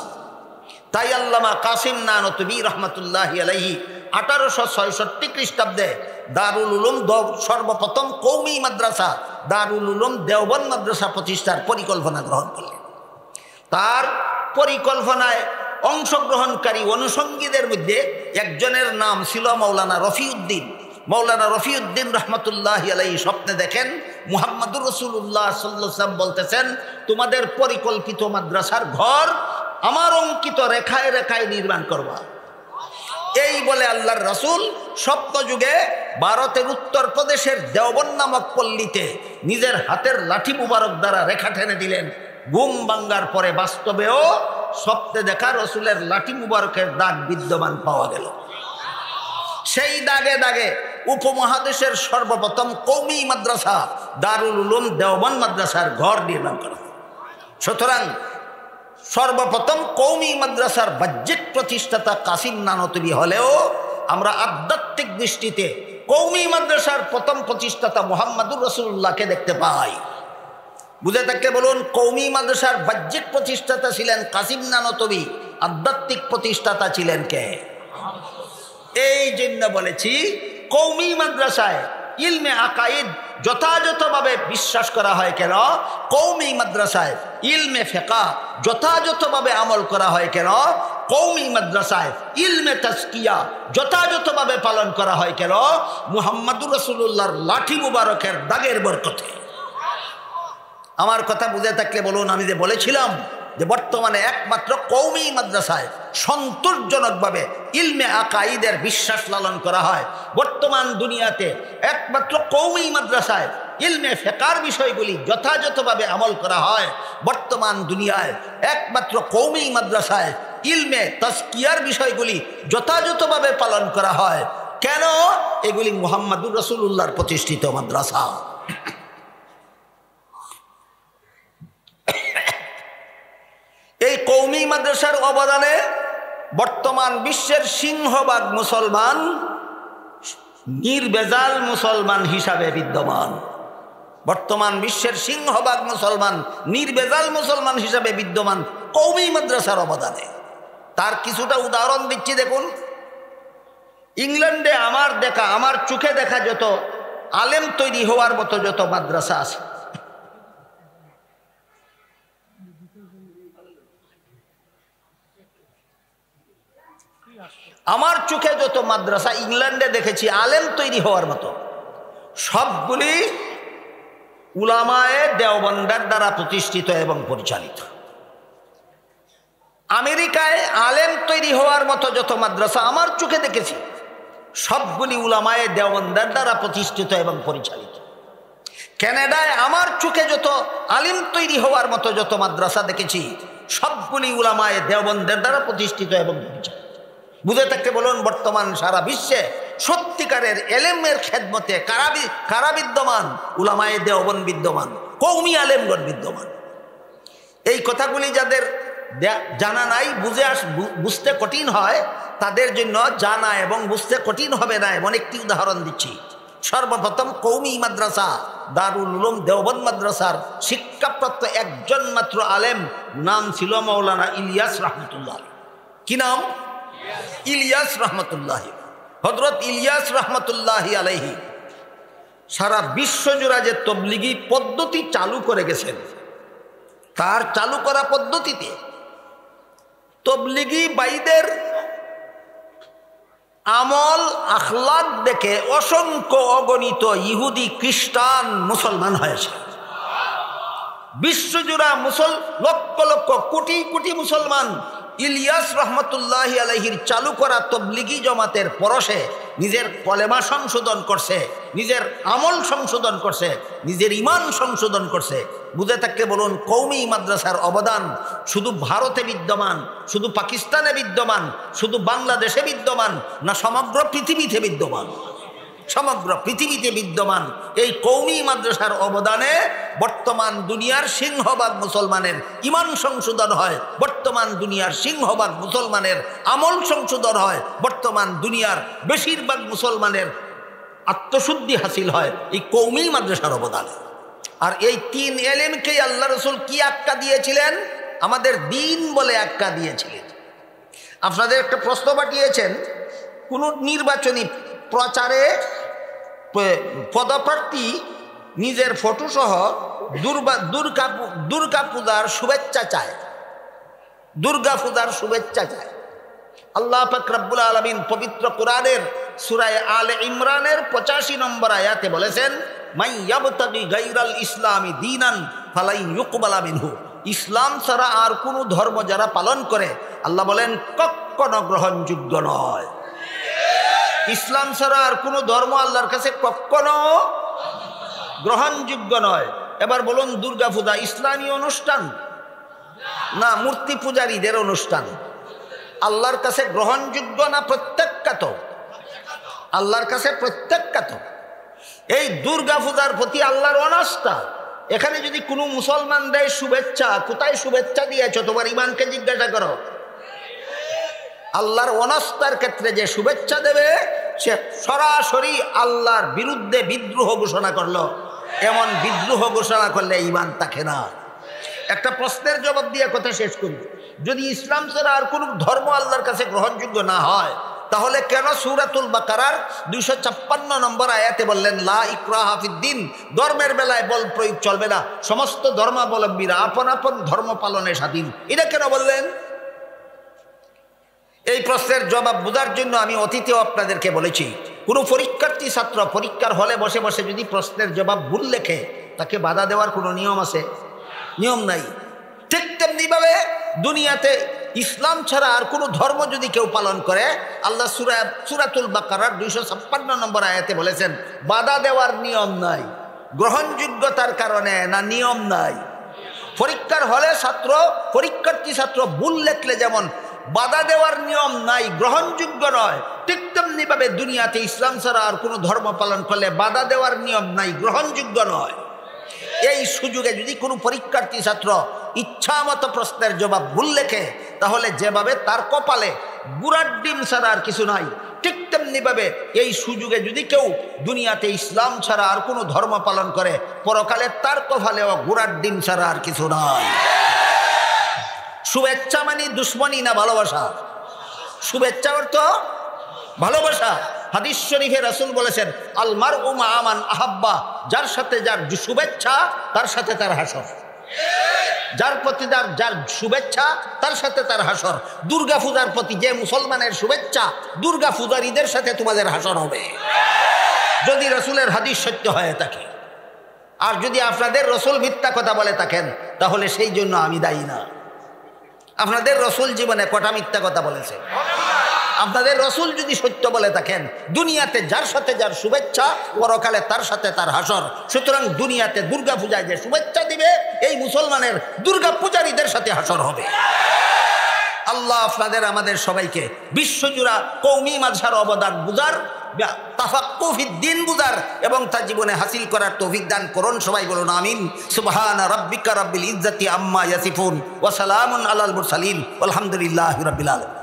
তাই আল্লামা কাসিম নানতবী রহমতুল্লাহি আলাইহি 1866 খ্রিস্টাব্দে দারুল উলুম সর্বপ্রথম কওমি মাদ্রাসা দারুল উলুম দেওবন্দ মাদ্রাসা প্রতিষ্ঠার পরিকল্পনা গ্রহণ করলেন। তার পরিকল্পনায় অংশগ্রহণকারী অনুষঙ্গীদের মধ্যে একজনের নাম ছিল মৌলানা রফিউদ্দিন। মৌলানা রফিউদ্দিন রহমতুল্লাহি আলাইহি স্বপ্নে দেখেন মুহাম্মদুর রাসূলুল্লাহ সাল্লাল্লাহু আলাইহি ওয়াসাল্লাম বলতেছেন, তোমাদের পরিকল্পিত মাদ্রাসার ঘর আমার অঙ্কিত রেখায় রেখায় নির্মাণ করবা। এই বলে আল্লাহর রাসূল স্বপ্নযুগে ভারতের উত্তরপ্রদেশের দেওবন্দ নামক পল্লীতে নিজের হাতের লাঠি মুবারক দ্বারা রেখা টেনে দিলেন। ঘুম ভাঙ্গার পরে বাস্তবেও স্বপ্নে দেখা রসুলের লাঠি মুবারকের দাগ বিদ্যমান পাওয়া গেল। সেই দাগে দাগে উপমহাদেশের সর্বপ্রথম কওমি মাদ্রাসা দারুল উলুম দেওবন্দ মাদ্রাসার ঘর নির্মাণ করা। সুতরাং সর্বপ্রথম কওমি মাদ্রাসার বাহ্যিক প্রতিষ্ঠাতা কাসিম নানতবী হলেও আমরা আধ্যাত্মিক দৃষ্টিতে কওমি মাদ্রাসার প্রথম প্রতিষ্ঠাতা মুহাম্মদুর রাসূলুল্লাহকে দেখতে পাই। বুঝে থাকলে বলুন, কওমি মাদ্রাসার বাহ্যিক প্রতিষ্ঠাতা ছিলেন কাসিম নানতবী, আধ্যাত্মিক প্রতিষ্ঠাতা ছিলেন কে? এই জন্য বলেছি কওমি মাদ্রাসায় ইলমে আকাইদ যথাযথভাবে বিশ্বাস করা হয় কেন, কওমি মাদ্রাসায় ইলমে ফিকহ যথাযথভাবে আমল করা হয় কেন, কওমি মাদ্রাসায় ইলমে তাজকিয়া যথাযথভাবে পালন করা হয় কেন, মুহাম্মদুর রাসূলুল্লাহর লাঠি মুবারকের দাগের বরকতে। আমার কথা বুঝে থাকলে বলুন, আমি যে বলেছিলাম যে বর্তমানে একমাত্র কওমি মাদ্রাসায় সন্তোষজনকভাবে ইলমে আকাইদের বিশ্বাস লালন করা হয়, বর্তমান দুনিয়াতে একমাত্র কওমি মাদ্রাসায় ইলমে ফিকহের বিষয়গুলি যথাযথভাবে আমল করা হয়, বর্তমান দুনিয়ায় একমাত্র কওমি মাদ্রাসায় ইলমে তাজকিয়ার বিষয়গুলি যথাযথভাবে পালন করা হয়। কেন? এগুলি মুহাম্মদুর রাসূলুল্লাহর প্রতিষ্ঠিত মাদ্রাসা। এই কওমি মাদ্রাসার অবদানে বর্তমান বিশ্বের সিংহভাগ মুসলমান নির্ভেজাল মুসলমান হিসাবে বিদ্যমান। বর্তমান বিশ্বের সিংহভাগ মুসলমান নির্ভেজাল মুসলমান হিসাবে বিদ্যমান কওমি মাদ্রাসার অবদানে। তার কিছুটা উদাহরণ দিচ্ছি, দেখুন। ইংল্যান্ডে আমার দেখা, আমার চোখে দেখা যত আলেম তৈরি হওয়ার মতো যত মাদ্রাসা আছে, আমার চোখে যত মাদ্রাসা ইংল্যান্ডে দেখেছি আলেম তৈরি হওয়ার মতো, সবগুলি উলামায়ে দেওবন্দের দ্বারা প্রতিষ্ঠিত এবং পরিচালিত। আমেরিকায় আলেম তৈরি হওয়ার মতো যত মাদ্রাসা আমার চোখে দেখেছি, সবগুলি উলামায়ে দেওবন্দের দ্বারা প্রতিষ্ঠিত এবং পরিচালিত। কানাডায় আমার চোখে যত আলিম তৈরি হওয়ার মতো যত মাদ্রাসা দেখেছি, সবগুলি উলামায়ে দেওবন্দের দ্বারা প্রতিষ্ঠিত এবং পরিচালিত। বুঝে থাকতে বলুন, বর্তমান সারা বিশ্বে সত্যিকারের এলেমের খেদমতে কারা বিদ্যমান? উলামায়ে দেওবন্দ বিদ্যমান, কওমি আলেমগণ বিদ্যমান। এই কথাগুলি যাদের জানা নাই, বুঝতে কঠিন হয়, তাদের জন্য জানা এবং বুঝতে কঠিন হবে না এমন একটি উদাহরণ দিচ্ছি। সর্বপ্রথম কওমি মাদ্রাসা দারুল উলুম দেওবন্দ মাদ্রাসার শিক্ষাপ্রাপ্ত একজন মাত্র আলেম, নাম ছিল মৌলানা ইলিয়াস রহমতুল্লাহ। কি নাম? ইলিয়াস রহমতুল্লাহ। হযরত ইলিয়াস রহমতুল্লাহ আলাইহি সারা বিশ্বজুড়ে যে তবলিগি পদ্ধতি চালু করে গেছেন, তার চালু করা পদ্ধতিতে তবলিগি ভাইদের আমল আখলাক দেখে অসংখ্য অগণিত ইহুদি, খ্রিস্টান, মুসলমান হয়েছে। বিশ্বজুড়া লক্ষ লক্ষ কোটি কোটি মুসলমান ইলিয়াস রহমতুল্লাহ আলাইহির চালু করা তবলিগি জমাতের পরশে নিজের কলেমা সংশোধন করছে, নিজের আমল সংশোধন করছে, নিজের ইমান সংশোধন করছে। বুঝে থাকতে বলুন, কওমি মাদ্রাসার অবদান শুধু ভারতে বিদ্যমান, শুধু পাকিস্তানে বিদ্যমান, শুধু বাংলাদেশে বিদ্যমান না, সমগ্র পৃথিবীতে বিদ্যমান? সমগ্র পৃথিবীতে বিদ্যমান। এই কওমি মাদ্রাসার অবদানে বর্তমান দুনিয়ার সিংহভাগ মুসলমানের ইমান সংশোধন হয়, বর্তমান দুনিয়ার সিংহভাগ মুসলমানের আমল সংশোধন হয়, বর্তমান দুনিয়ার বেশিরভাগ মুসলমানের আত্মশুদ্ধি হাসিল হয় এই কওমি মাদ্রাসার অবদানে। আর এই তিন এলেমকেই আল্লাহ রসুল কি আক্কা দিয়েছিলেন? আমাদের দিন বলে আক্কা দিয়েছিলেন। আপনাদের একটা প্রশ্ন পাঠিয়েছেন, কোন নির্বাচনী প্রচারে পদপ্রার্থী নিজের ফটোসহ দুর্গা পূজার শুভেচ্ছা চায়, দুর্গা পূজার শুভেচ্ছা চায়। আল্লাহ পাক রব্বুল আলামিন পবিত্র কোরআনের সূরা আলে ইমরানের 85 নম্বর আয়াতে বলেছেন, মাই ইয়াবতাগি গায়রাল ইসলামি দীনান ফালাই ইউকবালা মিনহু। ইসলাম ছাড়া আর কোনো ধর্ম যারা পালন করে, আল্লাহ বলেন কখনো গ্রহণযোগ্য নয়। ইসলাম ছাড়া আর কোনো ধর্ম আল্লাহর কাছে কখনো গ্রহণযোগ্য নয়। এবার বলুন, দুর্গা পূজা ইসলামী অনুষ্ঠান না মূর্তি পূজারীদের অনুষ্ঠান? আল্লাহর কাছে গ্রহণযোগ্য না প্রত্যাখ্যাত? আল্লাহর কাছে প্রত্যাখ্যাত। এই দুর্গা পূজার প্রতি আল্লাহর অনাস্থা। এখানে যদি কোনো মুসলমান দেয় শুভেচ্ছা, কোথায় শুভেচ্ছা দিয়েছ? তোমার ইমানকে জিজ্ঞাসা করো। আল্লাহর অনাস্থার ক্ষেত্রে যে শুভেচ্ছা দেবে সে সরাসরি আল্লাহর বিরুদ্ধে বিদ্রোহ ঘোষণা করলো। এমন বিদ্রোহ ঘোষণা করলে ঈমান থাকে না। একটা প্রশ্নের জবাব দিয়ে কথা শেষ করি। যদি ইসলাম ছাড়া আর কোনো ধর্ম আল্লাহর কাছে গ্রহণযোগ্য না হয়, তাহলে কেন সূরাতুল বাকারার 256 নম্বর আয়াতে বললেন লা ইকরাহা ফিদ্দিন, ধর্মের বেলায় বল প্রয়োগ চলবে না, সমস্ত ধর্মাবলম্বীরা আপন আপন ধর্ম পালনে স্বাধীন? এটা কেন বললেন? এই প্রশ্নের জবাব বোঝার জন্য আমি অতীতেও আপনাদেরকে বলেছি, কোনো পরীক্ষার্থী ছাত্র পরীক্ষার হলে বসে বসে যদি প্রশ্নের জবাব ভুল লেখে, তাকে বাধা দেওয়ার কোনো নিয়ম আছে? নিয়ম নাই। ঠিক তেমনিভাবে দুনিয়াতে ইসলাম ছাড়া আর কোনো ধর্ম যদি কেউ পালন করে, আল্লাহ সূরাতুল বাকারার 256 নম্বর আয়াতে বলেছেন বাধা দেওয়ার নিয়ম নাই। গ্রহণযোগ্যতার কারণে না, নিয়ম নাই। পরীক্ষার হলে পরীক্ষার্থী ছাত্র ভুল লেখলে যেমন বাধা দেওয়ার নিয়ম নাই, গ্রহণযোগ্য নয়, ঠিক তেমনিভাবে দুনিয়াতে ইসলাম ছাড়া আর কোনো ধর্ম পালন করলে বাধা দেওয়ার নিয়ম নাই, গ্রহণযোগ্য নয়। এই সুযোগে যদি কোনো পরীক্ষার্থী ছাত্র ইচ্ছা মতো প্রশ্নের জবাব ভুল লেখে, তাহলে যেভাবে তার কপালে গুড়ার ডিম ছাড়া আর কিছু নাই, ঠিক তেমনিভাবে এই সুযোগে যদি কেউ দুনিয়াতে ইসলাম ছাড়া আর কোনো ধর্ম পালন করে, পরকালে তার কপালেও গুড়ার ডিম ছাড়া আর কিছু নাই। শুভেচ্ছা মানে দুশ্মনী না ভালোবাসা? শুভেচ্ছা অর্থ ভালোবাসা। হাদিস শরীফে রাসূল বলেছেন, আল মারউ মা মান আহাব্বা, যার সাথে যার শুভেচ্ছা তার সাথে তার হাসর। যার প্রতি যার শুভেচ্ছা তার সাথে তার হাসর। দুর্গা পূজার প্রতি যে মুসলমানের শুভেচ্ছা, দুর্গা পূজারীদের সাথে তোমাদের হাসর হবে, যদি রাসূলের হাদিস সত্য হয়ে থাকে। আর যদি আপনাদের রসুল মিথ্যা কথা বলে থাকেন, তাহলে সেই জন্য আমি দায়ী না। আপনাদের রসুল জীবনে কটা মিথ্যা কথা বলেছে? আপনাদের রসুল যদি সত্য বলে থাকেন, দুনিয়াতে যার সাথে যার শুভেচ্ছা, পরকালে তার সাথে তার হাসর। সুতরাং দুনিয়াতে দুর্গা পূজায় যে শুভেচ্ছা দিবে, এই মুসলমানের দুর্গা পূজারীদের সাথে হাসর হবে। আল্লাহ আপনাদের আমাদের সবাইকে বিশ্বজুড়া কওমি মাযহার অবদান বুঝার, তাফাক্কুহ ফিদ্দীন বুঝার এবং তা জীবনে হাসিল করার তৌফিক দান করুন। সবাই বলুন আমিন। সুবহানা রাব্বিকা রাব্বিল ইজ্জাতি আম্মা ইয়াসিফুন ওয়া সালামুন আলাল মুরসালিন ওয়ালহামদুলিল্লাহি রাব্বিল আলামিন।